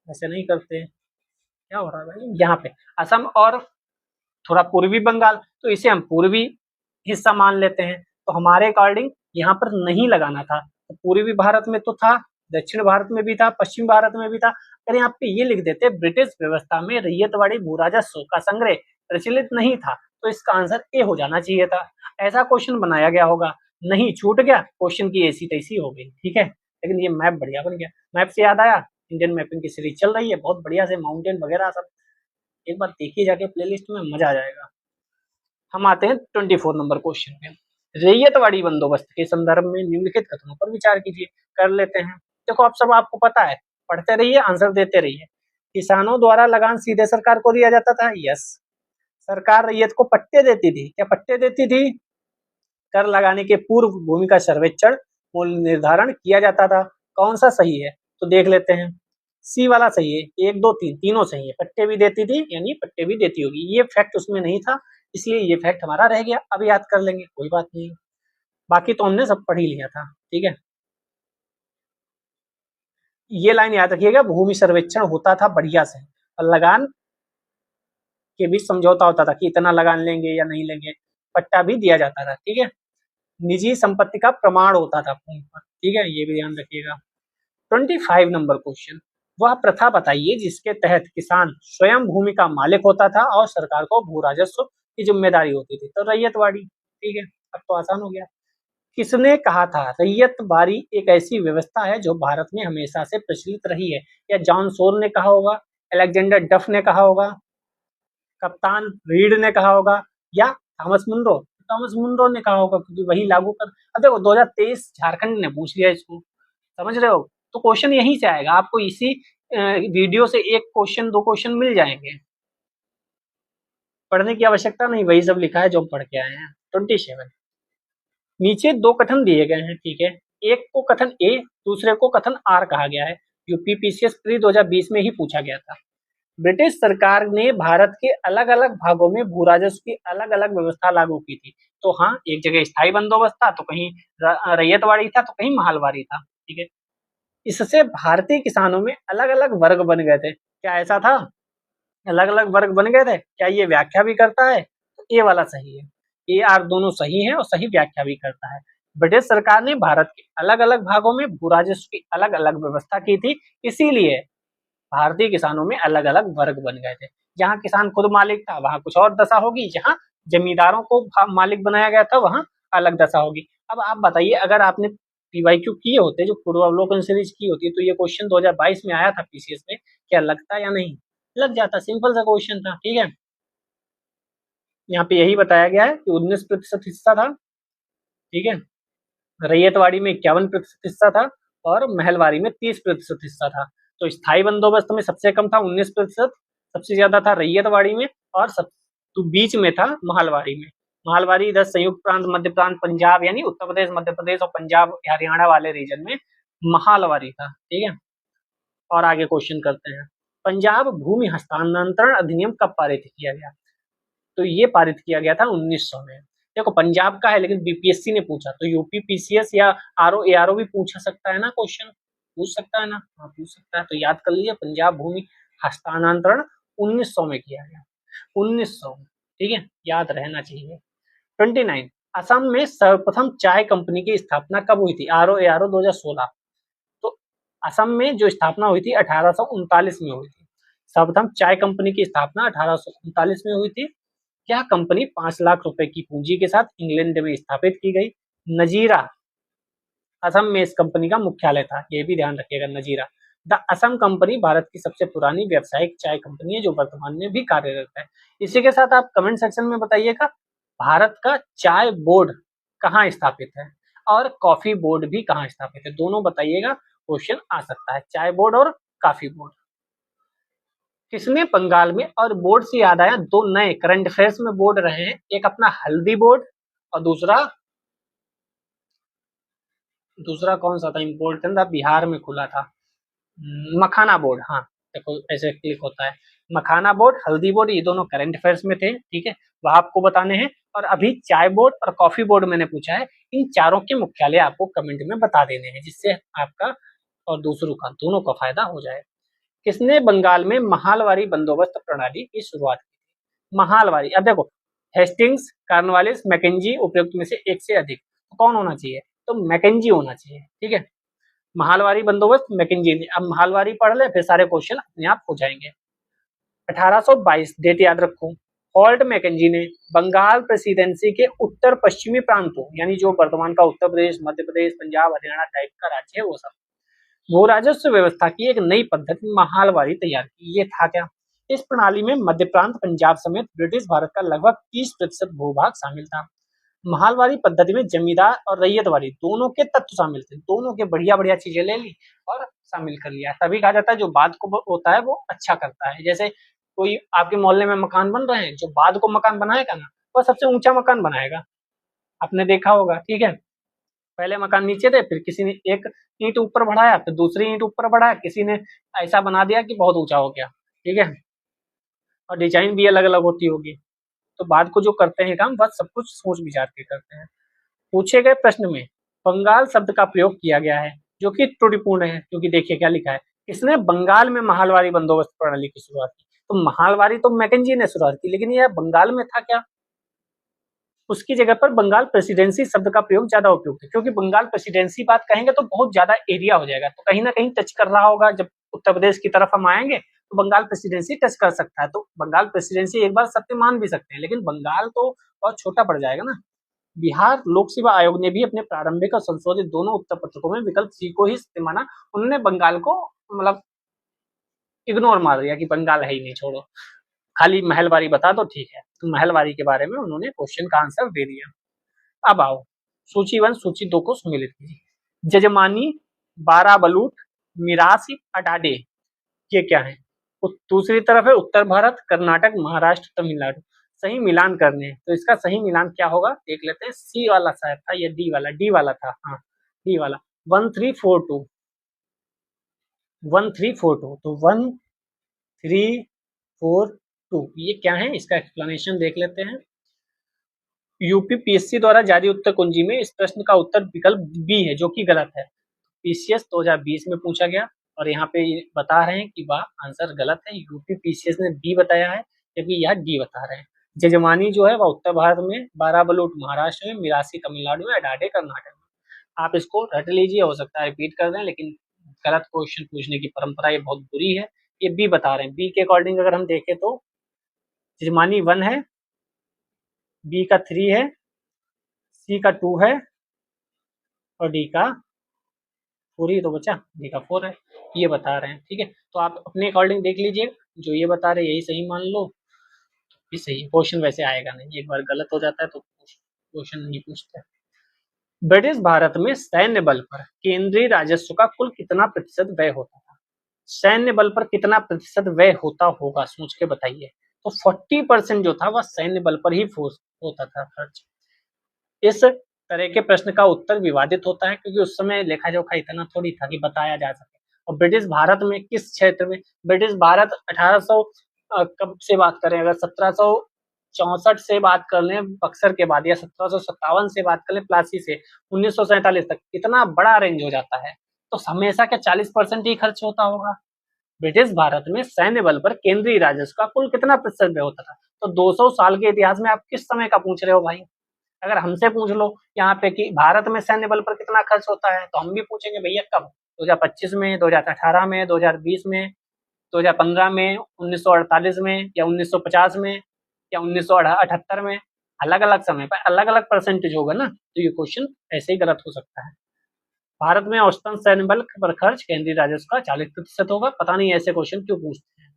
ऐसे नहीं करते, क्या हो रहा है भाई, यहाँ पे असम और थोड़ा पूर्वी बंगाल, तो इसे हम पूर्वी हिस्सा मान लेते हैं। तो हमारे अकॉर्डिंग यहाँ पर नहीं लगाना था, तो पूर्वी भारत में तो था, दक्षिण भारत में भी था, पश्चिम भारत में भी था। अगर यहाँ पे ये लिख देते ब्रिटिश व्यवस्था में रैयतवाड़ी भू राजस्व का संग्रह प्रचलित नहीं था, तो इसका आंसर ए हो जाना चाहिए था। ऐसा क्वेश्चन बनाया गया होगा, नहीं छूट गया, क्वेश्चन की ऐसी तैसी हो गई, ठीक है। लेकिन ये मैप बढ़िया बन गया। मैप से याद आया, इंडियन मैपिंग की सीरीज चल रही है बहुत बढ़िया से, माउंटेन वगैरह सब, एक बार देखिए जाके प्लेलिस्ट में, मजा आ जाएगा। हम आते हैं 24 नंबर क्वेश्चन पे। रैयतवाड़ी बंदोबस्त के संदर्भ में निम्नलिखित कथनों पर विचार कीजिए। कर लेते हैं। देखो आप सब, आपको पता है, पढ़ते रहिए, आंसर देते रहिए। किसानों द्वारा लगान सीधे सरकार को दिया जाता था, यस। सरकार रैयत को पट्टे देती थी, क्या पट्टे देती थी? कर लगाने के पूर्व भूमि का सर्वेक्षण, मूल्य निर्धारण किया जाता था। कौन सा सही है? तो देख लेते हैं। सी वाला सही है, 1 2 3 तीनों सही है। पट्टे भी देती थी, यानी पट्टे भी देती होगी, ये फैक्ट उसमें नहीं था, इसलिए ये फैक्ट हमारा रह गया। अब याद कर लेंगे, कोई बात नहीं, बाकी तो हमने सब पढ़ ही लिया था, ठीक है। ये लाइन याद रखिएगा, भूमि सर्वेक्षण होता था बढ़िया से, और लगान के बीच समझौता होता था कि इतना लगान लेंगे या नहीं लेंगे, पट्टा भी दिया जाता था, ठीक है। निजी संपत्ति का प्रमाण होता था भूमि पर, ठीक है, ये भी ध्यान रखिएगा। 25 नंबर क्वेश्चन, वह प्रथा बताइए जिसके तहत किसान स्वयं भूमि का मालिक होता था और सरकार को भू राजस्व की जिम्मेदारी होती थी। तो रैयतवाड़ी, ठीक है, अब तो आसान हो गया। किसने कहा था रैयतवाड़ी एक ऐसी व्यवस्था है जो भारत में हमेशा से प्रचलित रही है? या जॉन सोर ने कहा होगा, अलेक्जेंडर डफ ने कहा होगा, कप्तान रीड ने कहा होगा, या थॉमस मुनरो? थॉमस मुनरो ने कहा होगा क्योंकि वही लागू कर। अब देखो 2023 झारखंड ने पूछ लिया इसको, समझ रहे हो? तो क्वेश्चन यहीं से आएगा, आपको इसी वीडियो से एक क्वेश्चन दो क्वेश्चन मिल जाएंगे, पढ़ने की आवश्यकता नहीं, वही सब लिखा है जो हम पढ़ के आए हैं। 27 नीचे दो कथन दिए गए हैं, ठीक है, एक को कथन ए, दूसरे को कथन आर कहा गया है। यूपीपीसीएस प्री 2020 में ही पूछा गया था। ब्रिटिश सरकार ने भारत के अलग अलग भागों में भू राजस्व की अलग अलग व्यवस्था लागू की थी। तो हाँ, एक जगह स्थायी बंदोबस्त था, तो कहीं रैयतवाड़ी था, तो कहीं महलवाड़ी था, ठीक है। इससे भारतीय किसानों में अलग अलग वर्ग बन गए थे। क्या ऐसा था? अलग अलग वर्ग बन गए थे। क्या ये व्याख्या भी करता है? तो ए वाला सही है, ए आर दोनों सही है और सही व्याख्या भी करता है। ब्रिटिश सरकार ने भारत के अलग अलग भागों में भू राजस्व की अलग अलग व्यवस्था की थी, इसीलिए भारतीय किसानों में अलग अलग वर्ग बन गए थे। जहाँ किसान खुद मालिक था वहां कुछ और दशा होगी, जहाँ जमींदारों को मालिक बनाया गया था वहां अलग दशा होगी। अब आप बताइए, अगर आपने पीवाईक्यू किए होते, जो पूर्वावलोकन सीरीज की होती, तो ये क्वेश्चन 2022 में आया था पीसीएस में, क्या लगता या नहीं लग जाता? सिंपल सा क्वेश्चन था, ठीक है। यहाँ पे यही बताया गया है कि 19% हिस्सा था, ठीक है। रैयतवाड़ी में 51% हिस्सा था और महलवाड़ी में 30% हिस्सा था। तो स्थायी बंदोबस्त में सबसे कम था 19%, सबसे ज्यादा था रैयतवाड़ी में, और सब तो बीच में था महलवाड़ी में। महलवाड़ी इधर संयुक्त प्रांत, मध्य प्रांत, पंजाब यानी उत्तर प्रदेश, मध्य प्रदेश और पंजाब हरियाणा वाले रीजन में महलवाड़ी था, ठीक है। और आगे क्वेश्चन करते हैं, पंजाब भूमि हस्तांतरण अधिनियम कब पारित किया गया? तो ये पारित किया गया था 1900 में। देखो पंजाब का है, लेकिन बीपीएससी ने पूछा, तो यूपी पीसीएस या आरओ एआरओ भी पूछ सकता है ना, क्वेश्चन पूछ सकता है ना, हाँ पूछ सकता है। तो याद कर लिए, पंजाब भूमि हस्तांतरण 1900 में किया गया, 1900, ठीक है, याद रहना चाहिए। 29 असम में सर्वप्रथम चाय कंपनी की स्थापना कब हुई थी? RO ARO 2016। तो असम में जो स्थापना हुई थी 1839 में हुई थी। सर्वप्रथम चाय कंपनी की स्थापना 1839 में हुई थी। यह कंपनी 5 लाख रुपए की पूंजी के साथ इंग्लैंड में स्थापित की गई। नजीरा असम में इस कंपनी का मुख्यालय था, यह भी ध्यान रखिएगा, नजीरा। द असम कंपनी भारत की सबसे पुरानी व्यावसायिक चाय कंपनी है जो वर्तमान में भी कार्यरत है। इसी के साथ आप कमेंट सेक्शन में बताइएगा भारत का चाय बोर्ड कहाँ स्थापित है और कॉफी बोर्ड भी कहाँ स्थापित है, दोनों बताइएगा, क्वेश्चन आ सकता है, चाय बोर्ड और कॉफी बोर्ड। किसने बंगाल में, और बोर्ड से याद आया, दो नए करंट अफेयर्स में बोर्ड रहे हैं, एक अपना हल्दी बोर्ड और दूसरा दूसरा कौन सा था इम्पोर्टेंट था, बिहार में खुला था, मखाना बोर्ड, हाँ देखो ऐसे क्लिक होता है, मखाना बोर्ड, हल्दी बोर्ड, ये दोनों करंट अफेयर्स में थे, ठीक है, वह आपको बताने हैं। और अभी चाय बोर्ड और कॉफी बोर्ड मैंने पूछा है, इन चारों के मुख्यालय आपको कमेंट में बता देने हैं, जिससे आपका और दूसरों का दोनों का फायदा हो जाए। किसने बंगाल में महालवारी बंदोबस्त प्रणाली की शुरुआत की? महालवारी, अब देखो हेस्टिंग्स, कार्नवालिस, मैकेंजी उपयुक्त में से एक से अधिक, तो कौन होना चाहिए? तो मैकेंजी होना चाहिए, ठीक है। महालवारी बंदोबस्त मैकेंजी ने, अब महालवारी पढ़ ले फिर सारे क्वेश्चन अपने आप हो जाएंगे। 1822 डेट याद रखो, हॉल्ट मैकेंजी ने बंगाल प्रेसिडेंसी के उत्तर पश्चिमी प्रांतों, यानी जो वर्तमान का उत्तर प्रदेश, मध्य प्रदेश, पंजाब, हरियाणा टाइप का राज्य है वो सब, भू राजस्व व्यवस्था की एक नई पद्धति महालवारी तैयार की। ये था क्या? इस प्रणाली में मध्य प्रांत, पंजाब समेत ब्रिटिश भारत का लगभग 30% भूभाग शामिल था। महालवारी पद्धति में जमींदार और रैयतवाड़ी दोनों के तत्व शामिल थे, दोनों के बढ़िया बढ़िया चीजें ले ली और शामिल कर लिया। तभी कहा जाता है जो बाद को होता है वो अच्छा करता है। जैसे कोई आपके मोहल्ले में मकान बन रहे हैं, जो बाद को मकान बनाएगा ना, वह सबसे ऊंचा मकान बनाएगा, आपने देखा होगा, ठीक है। पहले मकान नीचे थे, फिर किसी ने एक ईंट ऊपर बढ़ाया, फिर दूसरी ईंट ऊपर बढ़ाया, किसी ने ऐसा बना दिया कि बहुत ऊंचा हो गया, ठीक है। और डिजाइन भी अलग अलग होती होगी। तो बाद को जो करते हैं काम, बस सब कुछ सोच विचार के करते हैं। पूछे गए प्रश्न में बंगाल शब्द का प्रयोग किया गया है, जो कि त्रुटिपूर्ण है, क्योंकि देखिए क्या लिखा है, इसने बंगाल में महालवारी बंदोबस्त प्रणाली की शुरुआत की। तो महालवारी तो मैकेंजी ने शुरुआत की, लेकिन यह बंगाल में था क्या? उसकी जगह पर बंगाल प्रेसिडेंसी शब्द का प्रयोग ज्यादा उपयुक्त है, क्योंकि बंगाल प्रेसिडेंसी बात कहेंगे तो बहुत ज्यादा एरिया हो जाएगा, तो कहीं ना कहीं टच कर रहा होगा। जब उत्तर प्रदेश की तरफ हम आएंगे तो बंगाल प्रेसिडेंसी टच कर सकता है, तो बंगाल प्रेसिडेंसी एक बार सत्य मान भी सकते हैं, लेकिन बंगाल तो बहुत छोटा पड़ जाएगा ना। बिहार लोक सेवा आयोग ने भी अपने प्रारंभिक और संशोधित दोनों उत्तर पत्रिकों में विकल्प सी को ही सत्य माना। उन्होंने बंगाल को मतलब इग्नोर मार दिया कि बंगाल है ही नहीं, छोड़ो, खाली महलवारी बता दो, ठीक है। तो महलवारी के बारे में उन्होंने क्वेश्चन का आंसर दे दिया। अब आओ सूची 1 सूची 2 को सम्मिलित कीजिए। जजमानी, बारह बलूट, मिरासी, अडाडे, ये क्या है? दूसरी तरफ है उत्तर भारत, कर्नाटक, महाराष्ट्र, तमिलनाडु। सही मिलान करने हैं, तो इसका सही मिलान क्या होगा देख लेते हैं। सी वाला शायद था या डी वाला? डी वाला था, हाँ डी वाला। 1342, 1342, तो 1342 ये क्या है, इसका एक्सप्लेनेशन देख लेते हैं। यूपीपीएससी द्वारा जारी उत्तर कुंजी में इस प्रश्न का उत्तर विकल्प बी है, जो कि गलत है। पीसीएस 2020 में पूछा गया और यहाँ पे बता रहे हैं कि वाह आंसर गलत है। यूपी पीसीएस ने बी बताया है, जबकि यह डी बता रहे हैं। जजमानी जो है वह उत्तर भारत में, बारह बलूट महाराष्ट्र में, मिरासी तमिलनाडु में, अडाडे कर्नाटक में। आप इसको रट लीजिए, हो सकता है रिपीट कर दें, लेकिन गलत क्वेश्चन पूछने की परंपरा ये बहुत बुरी है। ये बी बता रहे हैं। बी के अकॉर्डिंग अगर हम देखें तो जजमानी 1 है, बी का 3 है, सी का 2 है और डी का 4 ही तो बचा, डी का 4 है, ये बता रहे हैं। ठीक है, तो आप अपने अकॉर्डिंग देख लीजिए, जो ये बता रहे हैं यही सही मान लो, ये सही है। क्वेश्चन वैसे आएगा नहीं, एक बार गलत हो जाता है तो क्वेश्चन नहीं पूछते। ब्रिटिश भारत में सैन्य बल पर केंद्रीय राजस्व का कुल कितना प्रतिशत व्यय होता था? सैन्य बल पर कितना प्रतिशत व्यय होता होगा, सोच के बताइए। तो 40% जो था वह सैन्य बल पर ही होता था खर्च। इस तरह के प्रश्न का उत्तर विवादित होता है, क्योंकि उस समय लेखा जोखा इतना थोड़ी था कि बताया जा सके। और ब्रिटिश भारत में किस क्षेत्र में? ब्रिटिश भारत 1800 कब से बात करें, अगर 1764 से बात कर लें बक्सर के बाद, या 1757 से बात कर लें प्लासी से 1947 तक, इतना बड़ा रेंज हो जाता है। तो हमेशा क्या 40% ही खर्च होता होगा? ब्रिटिश भारत में सैन्य बल पर केंद्रीय राजस्व का कुल कितना प्रतिशत व्यय होता था? तो 200 साल के इतिहास में आप किस समय का पूछ रहे हो भाई? अगर हमसे पूछ लो यहाँ पे कि भारत में सैन्य बल पर कितना खर्च होता है, तो हम भी पूछेंगे भैया कब? 2025 में, 2018 में, 2020 में, 2015 में, 1948 में, या 1950 में, या 1978 में? अलग अलग समय पर अलग अलग परसेंटेज होगा ना, तो ये क्वेश्चन ऐसे ही गलत हो सकता है। भारत में औसतन सैन्य बल पर खर्च केंद्रीय राजस्व का 40% होगा। पता नहीं ऐसे क्वेश्चन क्यों पूछते हैं।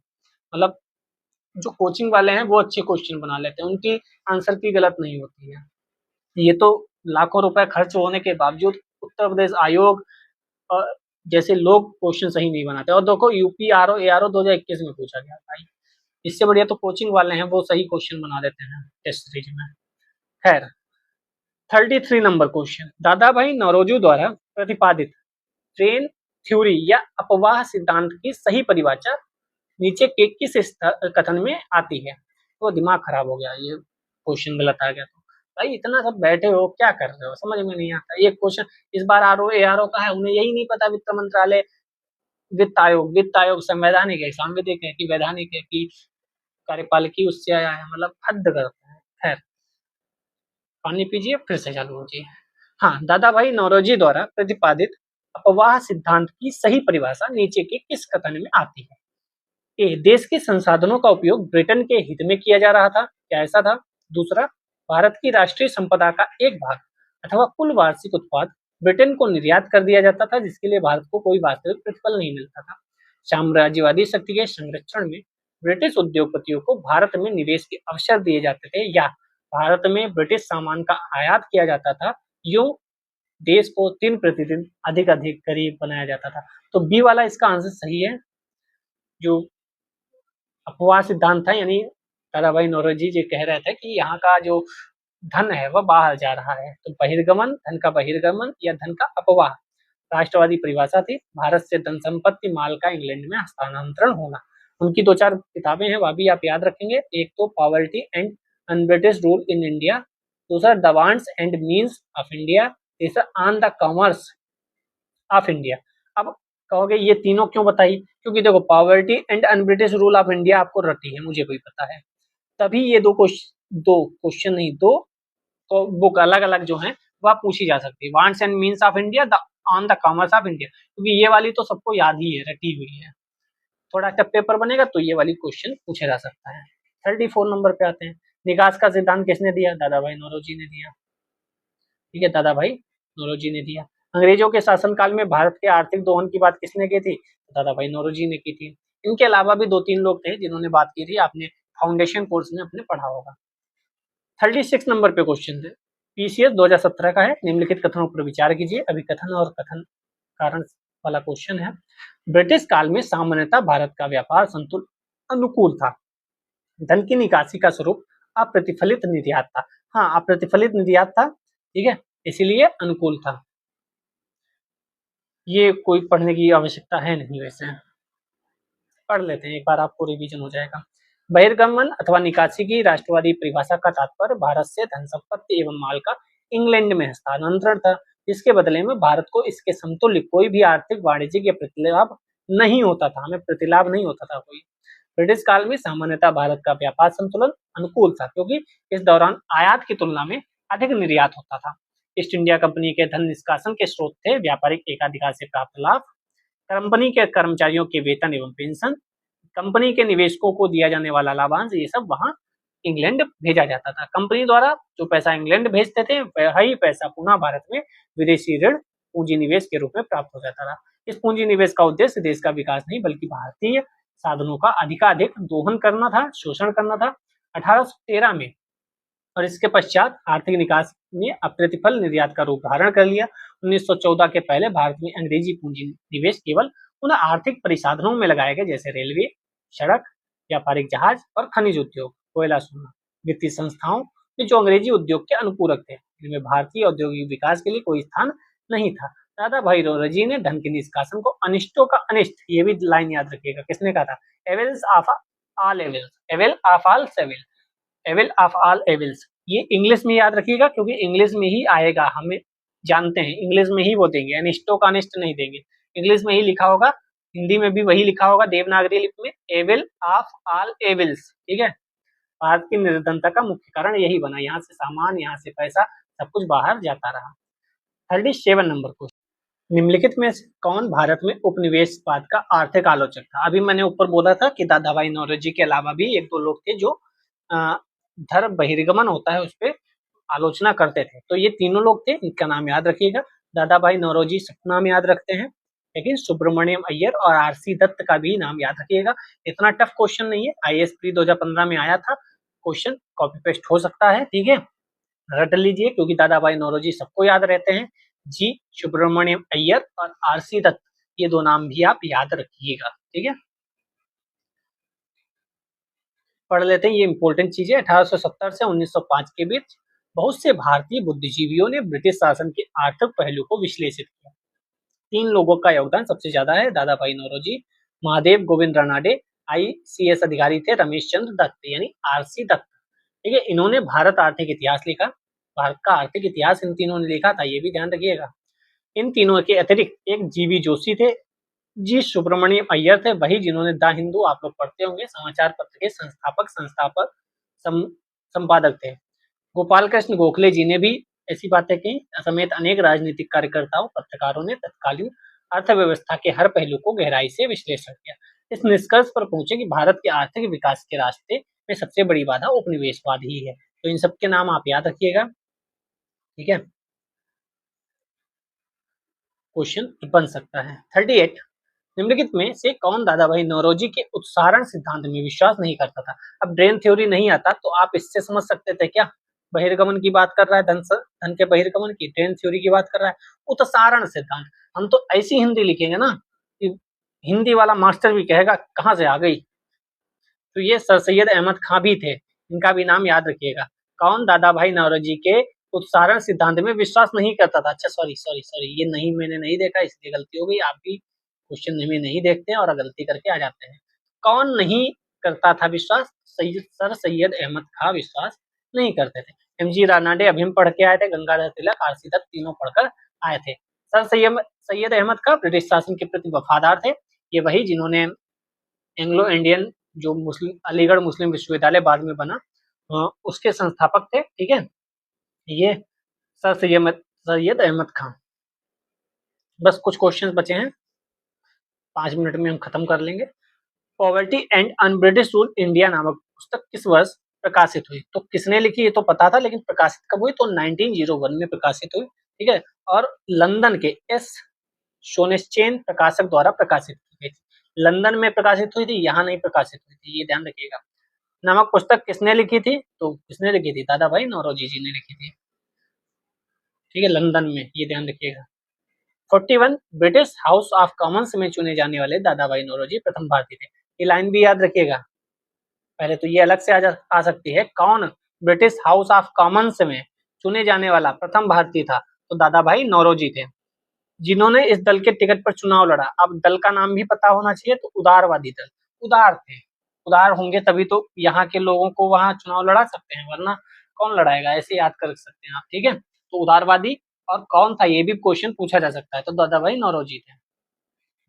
मतलब जो कोचिंग वाले हैं वो अच्छे क्वेश्चन बना लेते हैं, उनकी आंसर की गलत नहीं होती है। ये तो लाखों रुपए खर्च होने के बावजूद उत्तर प्रदेश आयोग जैसे लोग क्वेश्चन सही नहीं बनाते। और देखो यूपी आरओ एआरओ 2021 में पूछा गया भाई, इससे बढ़िया तो कोचिंग वाले हैं, वो सही क्वेश्चन बना देते हैं टेस्ट सीरीज में। खैर 33 नंबर क्वेश्चन, दादा भाई नौरोजी द्वारा प्रतिपादित ट्रेन थ्योरी या अपवाह सिद्धांत की सही परिभाषा नीचे के किस कथन में आती है? तो दिमाग खराब हो गया, ये क्वेश्चन गलत आ गया तो। भाई इतना सब बैठे हो क्या कर रहे हो, समझ में नहीं आता। एक क्वेश्चन इस बार आरओ एआरओ का है, उन्हें यही नहीं पता वित्त मंत्रालय, वित्त आयोग संवैधानिक है, सांविधिक है कि वैधानिक है कि कार्यपालिकी उससे आया है, मतलब हद करते हैं। खैर पानी पीजिए फिर से चालू होजिए। हाँ, दादा भाई नौरोजी द्वारा प्रतिपादित अपवाह सिद्धांत की सही परिभाषा नीचे के किस कथन में आती है? ए, देश के संसाधनों का उपयोग ब्रिटेन के हित में किया जा रहा था, क्या ऐसा था? दूसरा, भारत की राष्ट्रीय संपदा का एक भाग अथवा कुल वार्षिक उत्पाद ब्रिटेन को निर्यात कर दिया जाता था, जिसके लिए भारत को कोई वास्तविक प्रतिफल नहीं मिलता था। साम्राज्यवादी शक्ति के संरक्षण में ब्रिटिश उद्योगपतियों को भारत में निवेश के अवसर दिए जाते थे, या भारत में ब्रिटिश सामान का आयात किया जाता था, यूं देश को दिन प्रतिदिन अधिक अधिक गरीब बनाया जाता था। तो बी वाला इसका आंसर सही है। जो अपवाह सिद्धांत था, यानी दादाभाई नौरोजी जी कह रहे थे कि यहाँ का जो धन है वह बाहर जा रहा है, तो बहिर्गमन, धन का बहिर्गमन या धन का अपवाह राष्ट्रवादी परिभाषा थी। भारत से धन संपत्ति माल का इंग्लैंड में हस्तांतरण होना। उनकी 2-4 किताबें हैं, वह भी आप याद रखेंगे। एक तो poverty and un-British rule in India, दूसरा the wants and means of India, तीसरा on the commerce of India. अब कहोगे ये तीनों क्यों बताई? क्योंकि देखो poverty and un-British rule of India आपको रटी है, मुझे भी पता है, तभी ये दो क्वेश्चन नहीं, दो बुक अलग अलग जो है वह पूछी जा सकती है। Wants and means of India, the on the commerce of India, क्योंकि ये वाली तो सबको याद ही है, रटी हुई है। थोड़ा टफ पेपर बनेगा तो ये वाली क्वेश्चन पूछा जा सकता है। 34 नंबर पे आते हैं, निकास का सिद्धांत किसने दिया? दादा भाई नौरोजी ने दिया। ठीक है, दादा भाई नौरोजी ने दिया। अंग्रेजों के शासनकाल में भारत के आर्थिक दोहन की बात किसने की थी? दादा भाई नौरोजी ने की थी। इनके अलावा भी 2-3 लोग थे जिन्होंने बात की थी, आपने फाउंडेशन कोर्स में अपने पढ़ा होगा। 36 नंबर पे क्वेश्चन है, पीसीएस 2017 का है। निम्नलिखित कथनों पर विचार कीजिए। अभिकथन और कथन कारण वाला क्वेश्चन है। ब्रिटिश काल में सामान्यतः भारत का व्यापार संतुलन अनुकूल था। धन की निकासी का स्वरूप अप्रतिफलित निर्यात था। हाँ, अप्रतिफलित निर्यात था, ठीक है, इसीलिए अनुकूल था। ये कोई पढ़ने की आवश्यकता है नहीं, वैसे पढ़ लेते हैं एक बार, आपको रिवीजन हो जाएगा। बहिर्गमन अथवा निकासी की राष्ट्रवादी परिभाषा का तात्पर्य भारत से धन संपत्ति एवं माल का इंग्लैंड में हस्तांतरण था, जिसके बदले में भारत को इसके समतुल्य कोई भी आर्थिक वाणिज्यिक या प्रतिलाभ नहीं होता था। हमें प्रतिलाभ नहीं होता था कोई। ब्रिटिश काल में सामान्यतः भारत का व्यापार संतुलन अनुकूल था, क्योंकि इस दौरान आयात की तुलना में अधिक निर्यात होता था। ईस्ट इंडिया कंपनी के धन निष्कासन के स्रोत थे व्यापारिक एकाधिकार से प्राप्त लाभ, कंपनी के कर्मचारियों के वेतन एवं पेंशन, कंपनी के निवेशकों को दिया जाने वाला लाभांश, ये सब वहां इंग्लैंड भेजा जाता था। कंपनी द्वारा जो पैसा इंग्लैंड भेजते थे, वही पैसा पुनः भारत में विदेशी ऋण पूंजी निवेश के रूप में प्राप्त हो जाता था। इस पूंजी निवेश का उद्देश्य देश का विकास नहीं बल्कि भारतीय साधनों का अधिकाधिक दोहन करना था, शोषण करना था। 1813 में और इसके पश्चात आर्थिक निकास ने अप्रतिफल निर्यात का रूप धारण कर लिया। 1914 के पहले भारत में अंग्रेजी पूंजी निवेश केवल उन आर्थिक परिसाधनों में लगाए गए जैसे रेलवे, सड़क, व्यापारिक जहाज और खनिज उद्योग, कोयला, सोना। वित्तीय संस्थाओं में जो अंग्रेजी उद्योग के अनुपूरक थे, इनमें भारतीय औद्योगिक विकास के लिए कोई स्थान नहीं था। दादा भाई नौरोजी ने धन के निष्कासन को अनिष्टों का अनिष्ट, ये भी लाइन याद रखिएगा, किसने कहा था? Evils of all evils, evil of all सेविल, एविल ऑफ ऑल एविल्स। ये इंग्लिश में याद रखिएगा, क्योंकि इंग्लिश में ही आएगा, हमें जानते हैं इंग्लिश में ही वो देंगे, अनिष्टों का अनिष्ट नहीं देंगे। इंग्लिश में ही लिखा होगा, हिंदी में भी वही लिखा होगा देवनागरी लिपि में, एविल ऑफ ऑल एविल्स। ठीक है, भारत की निर्धनता का मुख्य कारण यही बना, यहाँ से सामान, यहाँ से पैसा, सब कुछ बाहर जाता रहा। 37 नंबर क्वेश्चन, निम्नलिखित में से कौन भारत में उपनिवेशवाद का आर्थिक आलोचक था? अभी मैंने ऊपर बोला था कि दादा भाई नौरोजी के अलावा भी 1-2 लोग थे जो धर्म बहिर्गमन होता है उस पर आलोचना करते थे। तो ये तीनों लोग थे, इनका नाम याद रखिएगा। दादा भाई नौरोजी सबका नाम याद रखते हैं, लेकिन सुब्रमण्यम अय्यर और आरसी दत्त का भी नाम याद रखिएगा। इतना टफ क्वेश्चन नहीं है, आईएएस प्री 2015 में आया था, क्वेश्चन कॉपी पेस्ट हो सकता है, ठीक है, रट लीजिए क्योंकि दादा भाई नौरोजी सबको याद रहते हैं। जी सुब्रमण्यम अय्यर और आरसी दत्त, ये 2 नाम भी आप याद रखिएगा, ठीक है। पढ़ लेते हैं, ये इंपॉर्टेंट चीज है। 1870 से 1905 के बीच बहुत से भारतीय बुद्धिजीवियों ने ब्रिटिश शासन के आर्थिक पहलू को विश्लेषित किया। 3 लोगों का योगदान सबसे ज्यादा है, दादा भाई नौरोजी, महादेव गोविंद रानाडे, आईसीएस अधिकारी थे रमेश चंद्र दत्त यानी आरसी दत्त। ठीक है, इन्होंने भारत आर्थिक इतिहास लिखा, भारत का आर्थिक इतिहास इन तीनों ने लिखा था, ये भी ध्यान रखिएगा। इन तीनों के अतिरिक्त एक जीवी जोशी थे, जी सुब्रमण्यम अय्यर थे, वही जिन्होंने द हिंदू, आप लोग पढ़ते होंगे, समाचार पत्र के संस्थापक संपादक थे। गोपाल कृष्ण गोखले जी ने भी ऐसी बातें की, समेत अनेक राजनीतिक कार्यकर्ताओं, पत्रकारों ने तत्कालीन अर्थव्यवस्था के हर पहलू को गहराई से विश्लेषण किया। इस निष्कर्ष पर पहुंचे कि भारत के आर्थिक विकास के रास्ते में सबसे बड़ी बाधा उपनिवेशवाद ही है। तो इन सबके नाम आप याद रखिएगा, ठीक है, क्वेश्चन बन सकता है। 38, निम्नलिखित में से कौन दादा भाई नौरोजी के उत्सारण सिद्धांत में विश्वास नहीं करता था? अब ड्रेन थ्योरी नहीं आता तो आप इससे समझ सकते थे क्या, बहिर्गमन की बात कर रहा है, धन के बहिर्गमन की, ड्रेन थ्योरी की बात कर रहा है, उत्सारण सिद्धांत। हम तो ऐसी हिंदी लिखेंगे ना कि हिंदी वाला मास्टर भी कहेगा कहाँ से आ गई। तो ये सर सैयद अहमद खां भी थे, इनका भी नाम याद रखिएगा। कौन दादा भाई नौरोजी के उत्सारण सिद्धांत में विश्वास नहीं करता था? अच्छा सॉरी सॉरी सॉरी, ये नहीं, मैंने नहीं देखा, इसलिए गलती हो गई। आप भी क्वेश्चन में नहीं देखते और गलती करके आ जाते हैं। कौन नहीं करता था विश्वास? सर सैयद अहमद खां विश्वास नहीं करते थे। एमजी रानाडे अभी पढ़ के आए थे, गंगाधर तिलक, आरसी दत्त तीनों पढ़कर आए थे। सर सैयद अहमद खां ब्रिटिश शासन के प्रति वफादार थे, ये वही जिन्होंने एंग्लो इंडियन जो मुस्लिम अलीगढ़ मुस्लिम विश्वविद्यालय बाद में बना, उसके संस्थापक थे, ठीक है। ये सर सैयद अहमद खां। बस कुछ क्वेश्चंस बचे हैं, 5 मिनट में हम खत्म कर लेंगे। Poverty and un British rule India नामक पुस्तक किस वर्ष प्रकाशित हुई। तो किसने लिखी ये तो पता था, लेकिन प्रकाशित कब हुई, तो 1901 में प्रकाशित हुई, ठीक है। और लंदन के एस शोनेस्चेन प्रकाशक द्वारा प्रकाशित की गई थी। लंदन में प्रकाशित हुई थी, यहाँ नहीं प्रकाशित हुई थी, ये ध्यान रखिएगा। नमक पुस्तक किसने लिखी थी, तो किसने लिखी थी, दादा भाई नौरोजी जी ने लिखी थी, ठीक है, लंदन में, ये ध्यान रखिएगा। 41 ब्रिटिश हाउस ऑफ कॉमन्स में चुने जाने वाले दादा भाई नौरोजी प्रथम भारतीय थे। ये लाइन भी याद रखिएगा। पहले तो ये अलग से आ सकती है, कौन ब्रिटिश हाउस ऑफ कॉमन्स में चुने जाने वाला प्रथम भारतीय था, तो दादा भाई नौरोजी थे, जिन्होंने इस दल के टिकट पर चुनाव लड़ा। अब दल का नाम भी पता होना चाहिए, तो उदारवादी दल, उदार थे, उदार होंगे तभी तो यहाँ के लोगों को वहां चुनाव लड़ा सकते हैं, वरना कौन लड़ाएगा, ऐसे याद कर सकते हैं आप, ठीक है। तो उदारवादी, और कौन था ये भी क्वेश्चन पूछा जा सकता है, तो दादा भाई नौरोजी थे।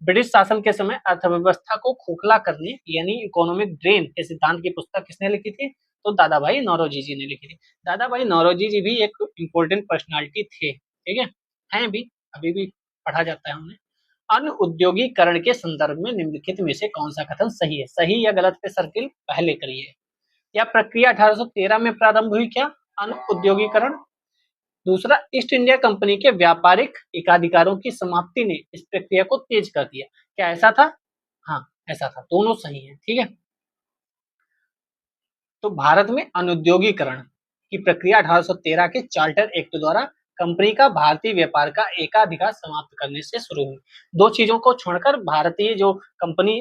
ब्रिटिश शासन के समय अर्थव्यवस्था को खोखला करने यानी इकोनॉमिक ड्रेन के सिद्धांत की पुस्तक किसने लिखी थी, तो दादा भाई नौरोजी जी ने लिखी थी। दादा भाई नौरोजी जी भी एक इम्पोर्टेंट पर्सनालिटी थे, ठीक है, हैं भी, अभी भी पढ़ा जाता है उन्हें। अन्य उद्योगीकरण के संदर्भ में निम्नलिखित में से कौन सा कथन सही है, सही या गलत पे सर्किल पहले करिए। यह प्रक्रिया 1813 में प्रारंभ हुई क्या, अन्य उद्योगीकरण। दूसरा, ईस्ट इंडिया कंपनी के व्यापारिक एकाधिकारों की समाप्ति ने इस प्रक्रिया को तेज कर दिया, क्या ऐसा था, हाँ ऐसा था, दोनों सही है, ठीक है। तो भारत में अनुद्योगीकरण की प्रक्रिया 1813 के चार्टर एक्ट द्वारा कंपनी का भारतीय व्यापार का एकाधिकार समाप्त करने से शुरू हुई। दो चीजों को छोड़कर भारतीय जो कंपनी,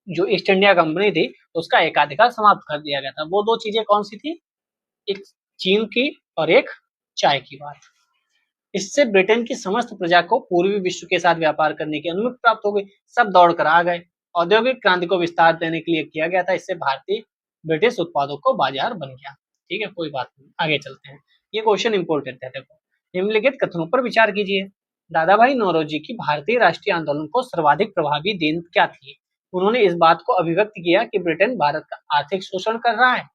जो ईस्ट इंडिया कंपनी थी, उसका एकाधिकार समाप्त कर दिया गया था। वो दो चीजें कौन सी थी, एक चीन की और एक चाय की बात। इससे ब्रिटेन की समस्त प्रजा को पूर्वी विश्व के साथ व्यापार करने की अनुमति प्राप्त हो गई, सब दौड़ कर आ गए। औद्योगिक क्रांति को विस्तार देने के लिए किया गया था, इससे भारतीय ब्रिटिश उत्पादों को बाजार बन गया, ठीक है, कोई बात नहीं, आगे चलते हैं। ये क्वेश्चन इंपोर्टेंट है, देखो, निम्नलिखित कथनों पर विचार कीजिए। दादा भाई नौरोजी की भारतीय राष्ट्रीय आंदोलन को सर्वाधिक प्रभावी देन क्या थी, उन्होंने इस बात को अभिव्यक्त किया कि ब्रिटेन भारत का आर्थिक शोषण कर रहा है।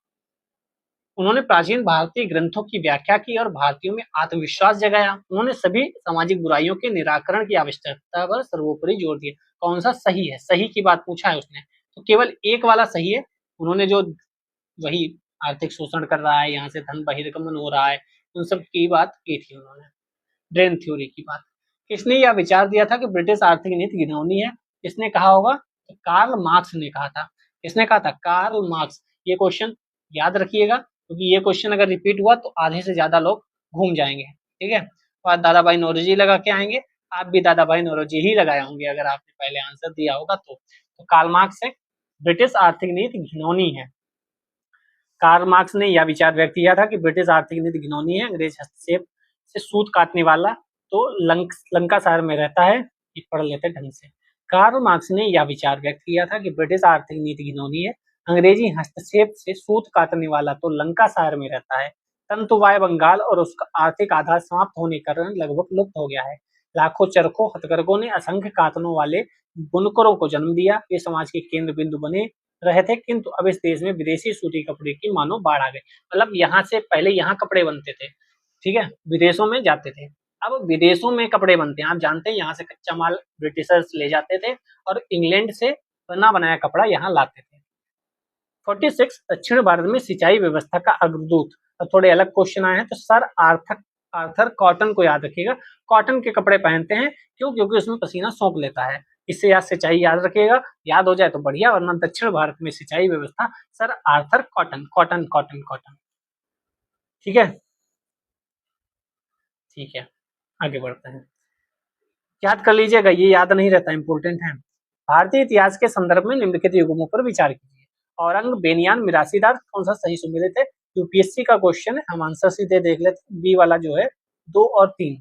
उन्होंने प्राचीन भारतीय ग्रंथों की व्याख्या की और भारतीयों में आत्मविश्वास जगाया। उन्होंने सभी सामाजिक बुराइयों के निराकरण की आवश्यकता पर सर्वोपरि जोर दिया। कौन सा सही है, सही की बात पूछा है उसने, तो केवल एक वाला सही है। उन्होंने जो वही आर्थिक शोषण कर रहा है, यहाँ से धन बहिर्गमन हो रहा है, उन सब की बात की थी उन्होंने, ड्रेन थ्योरी की बात। किसने यह विचार दिया था कि ब्रिटिश आर्थिक नीति घिनौनी है, किसने कहा होगा, तो कार्ल मार्क्स ने कहा था। किसने कहा था, कार्ल मार्क्स। ये क्वेश्चन याद रखिएगा, क्योंकि ये क्वेश्चन अगर रिपीट हुआ तो आधे से ज्यादा लोग घूम जाएंगे, ठीक है। और दादा भाई नौरोजी लगा के आएंगे, आप भी दादा भाई नौरोजी ही लगाए होंगे अगर आपने पहले आंसर दिया होगा तो कार्ल मार्क्स से ब्रिटिश आर्थिक नीति घिनौनी है। कार्ल मार्क्स ने यह विचार व्यक्त किया था कि ब्रिटिश आर्थिक नीति घिनौनी है, अंग्रेज हस्तक्षेप से सूत काटने वाला तो लंका शहर में रहता है, ये पढ़ लेते ढंग से। कार्ल मार्क्स ने यह विचार व्यक्त किया था कि ब्रिटिश आर्थिक नीति घिनौनी है, अंग्रेजी हस्तक्षेप से सूत काटने वाला तो लंका शहर में रहता है। तंतुवाय बंगाल और उसका आर्थिक आधार समाप्त होने के कारण लगभग लुप्त हो गया है। लाखों चरखों हथकरघों ने असंख्य कातनों वाले बुनकरों को जन्म दिया, ये समाज के केंद्र बिंदु बने रहे थे, किंतु अब इस देश में विदेशी सूती कपड़े की मानो बाढ़ आ गई। मतलब यहाँ से पहले यहाँ कपड़े बनते थे, ठीक है, विदेशों में जाते थे, अब विदेशों में कपड़े बनते हैं। आप जानते हैं यहाँ से कच्चा माल ब्रिटिशर्स ले जाते थे और इंग्लैंड से बना बनाया कपड़ा यहाँ लाते थे। 46 दक्षिण भारत में सिंचाई व्यवस्था का अग्रदूत। अब थोड़े अलग क्वेश्चन आए हैं, तो सर आर्थर कॉटन को याद रखिएगा। कॉटन के कपड़े पहनते हैं, क्यों, क्योंकि उसमें पसीना सोख लेता है। इससे याद सिंचाई याद रखिएगा, याद हो जाए तो बढ़िया, वरना दक्षिण भारत में सिंचाई व्यवस्था sir Arthur cotton, cotton cotton cotton, ठीक है, ठीक है, आगे बढ़ते हैं। याद कर लीजिएगा, ये याद नहीं रहता, इंपोर्टेंट है। भारतीय इतिहास के संदर्भ में निम्नलिखित युग्मों पर विचार कीजिए। औरंग, बेनियान, मिरासीदार, कौन सा सही सुमेलित है। यूपीएससी का क्वेश्चन है, हम आंसर सीधे देख लेते हैं। बी वाला जो है 2 और 3,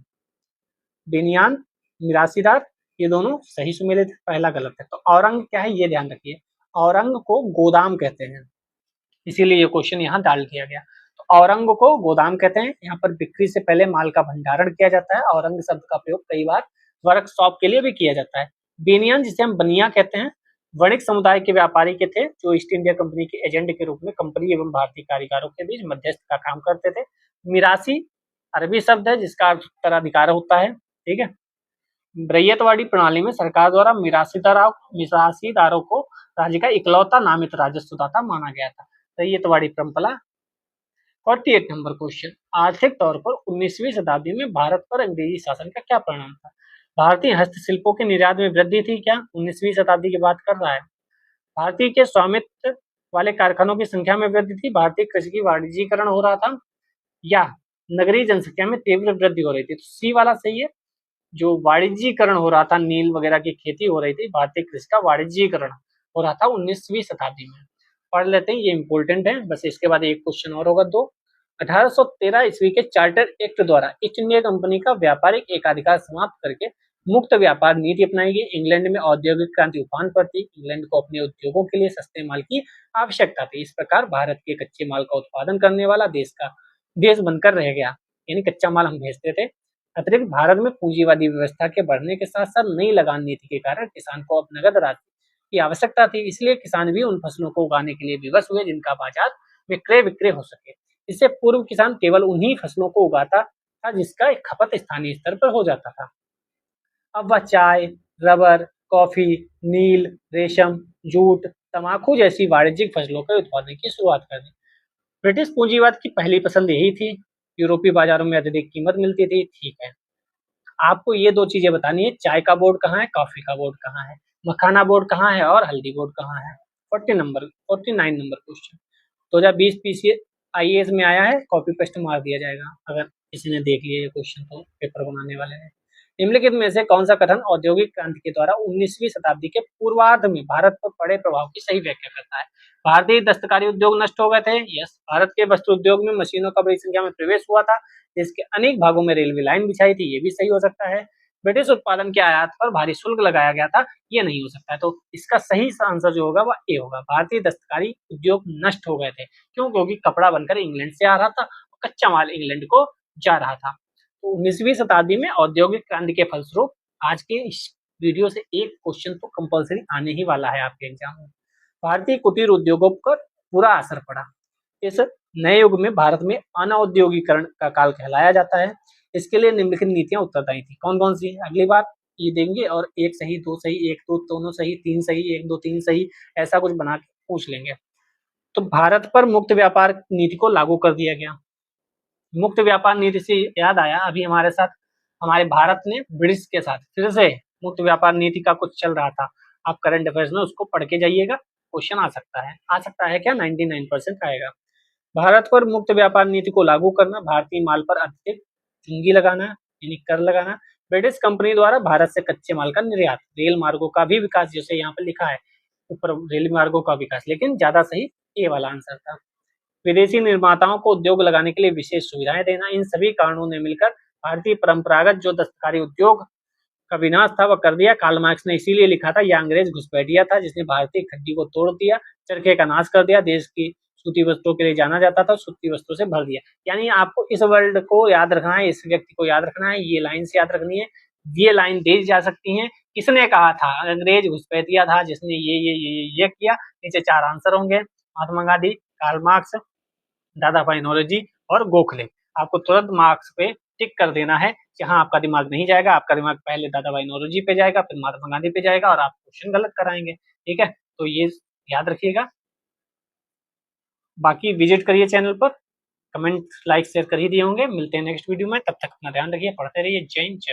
बेनियान, मिरासीदार, ये दोनों सही सुमेलित है, पहला गलत है। तो औरंग क्या है, ये ध्यान रखिए। औरंग को गोदाम कहते हैं, इसीलिए ये क्वेश्चन यहाँ डाल दिया गया। तो औरंग को गोदाम कहते हैं, यहाँ पर बिक्री से पहले माल का भंडारण किया जाता है। औरंग शब्द का प्रयोग कई बार वर्कशॉप के लिए भी किया जाता है। बेनियन, जिसे हम बनिया कहते हैं, वणिक समुदाय के व्यापारी के थे, जो ईस्ट इंडिया कंपनी के एजेंट के रूप में कंपनी एवं भारतीय कारीगरों के बीच मध्यस्थ का काम करते थे। मिरासी अरबी शब्द है, जिसका अर्थ उत्तराधिकार होता है, ठीक है। रैयतवाड़ी प्रणाली में सरकार द्वारा मिरासीदारों को राज्य का इकलौता नामित राजस्व दाता माना गया था। रैयतवाड़ी परंपरा। 48 नंबर क्वेश्चन, आर्थिक तौर पर 19वीं शताब्दी में भारत पर अंग्रेजी शासन का क्या परिणाम था? भारतीय हस्तशिल्पों के निर्यात में वृद्धि थी क्या? 19वीं शताब्दी की बात कर रहा है। भारतीय के स्वामित्व वाले कारखानों की संख्या में वृद्धि थी। भारतीय कृषि की वाणिज्यीकरण हो रहा था, या नगरीय जनसंख्या में तीव्र वृद्धि हो रही थी। तो सी वाला सही है। जो वाणिज्यीकरण हो रहा था, नील वगैरह की खेती हो रही थी, भारतीय कृषि का वाणिज्यीकरण हो रहा था 19वीं शताब्दी में। पढ़ लेते हैं, ये इंपॉर्टेंट है। बस इसके बाद एक क्वेश्चन और होगा दो। 1813 ईस्वी के चार्टर एक्ट द्वारा ईस्ट इंडिया कंपनी का व्यापारिक एकाधिकार समाप्त करके मुक्त व्यापार नीति अपनाई गई। इंग्लैंड में औद्योगिक क्रांति उफान पर थी। इंग्लैंड को अपने उद्योगों के लिए सस्ते माल की आवश्यकता थी। इस प्रकार भारत के कच्चे माल का उत्पादन करने वाला देश बनकर रह गया, यानी कच्चा माल हम भेजते थे। अतिरिक्त भारत में पूंजीवादी व्यवस्था के बढ़ने के साथ साथ नई लगान नीति के कारण किसान को अब नगद राशि की आवश्यकता थी। इसलिए किसान भी उन फसलों को उगाने के लिए विवश हुए जिनका बाजार विक्रय हो सके। इससे पूर्व किसान केवल उन्हीं फसलों को उगाता था जिसका खपत स्थानीय स्तर पर हो जाता था। अब वह चाय, रबर, कॉफी, नील, रेशम, जूट, तंबाकू जैसी वाणिज्यिक फसलों के उत्पादन की शुरुआत कर दी। ब्रिटिश पूंजीवाद की पहली पसंद यही थी। यूरोपीय बाजारों में अत्यधिक कीमत मिलती थी। ठीक है, आपको ये दो चीजें बतानी है, चाय का बोर्ड कहाँ है, कॉफी का बोर्ड कहाँ है, मखाना बोर्ड कहाँ है और हल्दी बोर्ड कहाँ है। 49 नंबर क्वेश्चन 2020 पीसीए आईएएस में आया है। कॉपी पेस्ट मार दिया जाएगा अगर किसी ने देख लिया ये क्वेश्चन तो पेपर बनाने वाले ने। निम्नलिखित में से कौन सा कथन औद्योगिक क्रांति के द्वारा 19वीं शताब्दी के पूर्वार्ध में भारत पर पड़े प्रभाव की सही व्याख्या करता है? भारतीय दस्तकारी उद्योग नष्ट हो गए थे। यस। भारत के वस्त्र उद्योग में मशीनों का बड़ी संख्या में प्रवेश हुआ था, जिसके अनेक भागों में रेलवे लाइन बिछाई थी। ये भी सही हो सकता है। ब्रिटिश उत्पादन के आयात पर भारी शुल्क लगाया गया था। ये नहीं हो सकता है। तो इसका सही आंसर जो होगा वह ए होगा। भारतीय दस्तकारी उद्योग नष्ट हो गए थे। क्यों? क्योंकि कपड़ा बनकर इंग्लैंड से आ रहा था, कच्चा माल इंग्लैंड को जा रहा था। तो 19वीं शताब्दी में औद्योगिक क्रांति के फलस्वरूप आज के इस वीडियो से एक क्वेश्चन तो कंपलसरी आने ही वाला है आपके एग्जाम में। भारतीय कुटीर उद्योगों पर बुरा असर पड़ा। इस नए युग में भारत में अनौद्योगिकरण का काल कहलाया जाता है। इसके लिए निम्नलिखित नीतियां उत्तरदायी थी। कौन कौन सी? अगली बार ये देंगे और एक सही, दो सही, एक दो, दोनों सही, तीन सही, एक दो तीन सही, ऐसा कुछ बना के पूछ लेंगे। तो भारत पर मुक्त व्यापार नीति को लागू कर दिया गया। मुक्त व्यापार नीति से याद आया, अभी हमारे साथ हमारे भारत ने ब्रिटिश के साथ फिर से मुक्त व्यापार नीति का कुछ चल रहा था। आप करंट अफेयर्स में उसको पढ़ के जाइएगा, क्वेश्चन आ सकता है क्या? 99% आएगा। भारत पर मुक्त व्यापार नीति को लागू करना, भारतीय माल पर अत्यधिक चुंगी लगाना यानी कर लगाना, ब्रिटिश कंपनी द्वारा भारत से कच्चे माल का निर्यात, रेल मार्गों का भी विकास, जैसे यहाँ पर लिखा है ऊपर रेल मार्गों का विकास, लेकिन ज्यादा सही ए वाला आंसर था। विदेशी निर्माताओं को उद्योग लगाने के लिए विशेष सुविधाएं देना, इन सभी कारणों ने मिलकर भारतीय परंपरागत जो दस्तकारी उद्योग का विनाश था वह कर दिया। कार्ल मार्क्स ने इसीलिए लिखा था, यह अंग्रेज घुसपैठिया था जिसने भारतीय खड्डी को तोड़ दिया, चरखे का नाश कर दिया, देश की सूती वस्त्रों के लिए जाना जाता था, सूती वस्त्रों से भर दिया। यानी आपको इस वर्ड को याद रखना है, इस व्यक्ति को याद रखना है, ये लाइन से याद रखनी है। ये लाइन दी जा सकती है। किसने कहा था? अंग्रेज घुसपैठिया था जिसने ये किया। नीचे चार आंसर होंगे, महात्मा गांधी, कार्ल मार्क्स, दादा भाई नौरोजी और गोखले। आपको तुरंत मार्क्स पे टिक कर देना है। जहां आपका दिमाग नहीं जाएगा, आपका दिमाग पहले दादा भाई नौरोजी पे जाएगा, फिर महात्मा गांधी पे जाएगा और आप क्वेश्चन गलत कराएंगे। ठीक है, तो ये याद रखिएगा। बाकी विजिट करिए चैनल पर, कमेंट लाइक शेयर कर ही दिए होंगे। मिलते हैं नेक्स्ट वीडियो में, तब तक अपना ध्यान रखिए, पढ़ते रहिए। जय हिंद, जय भारत।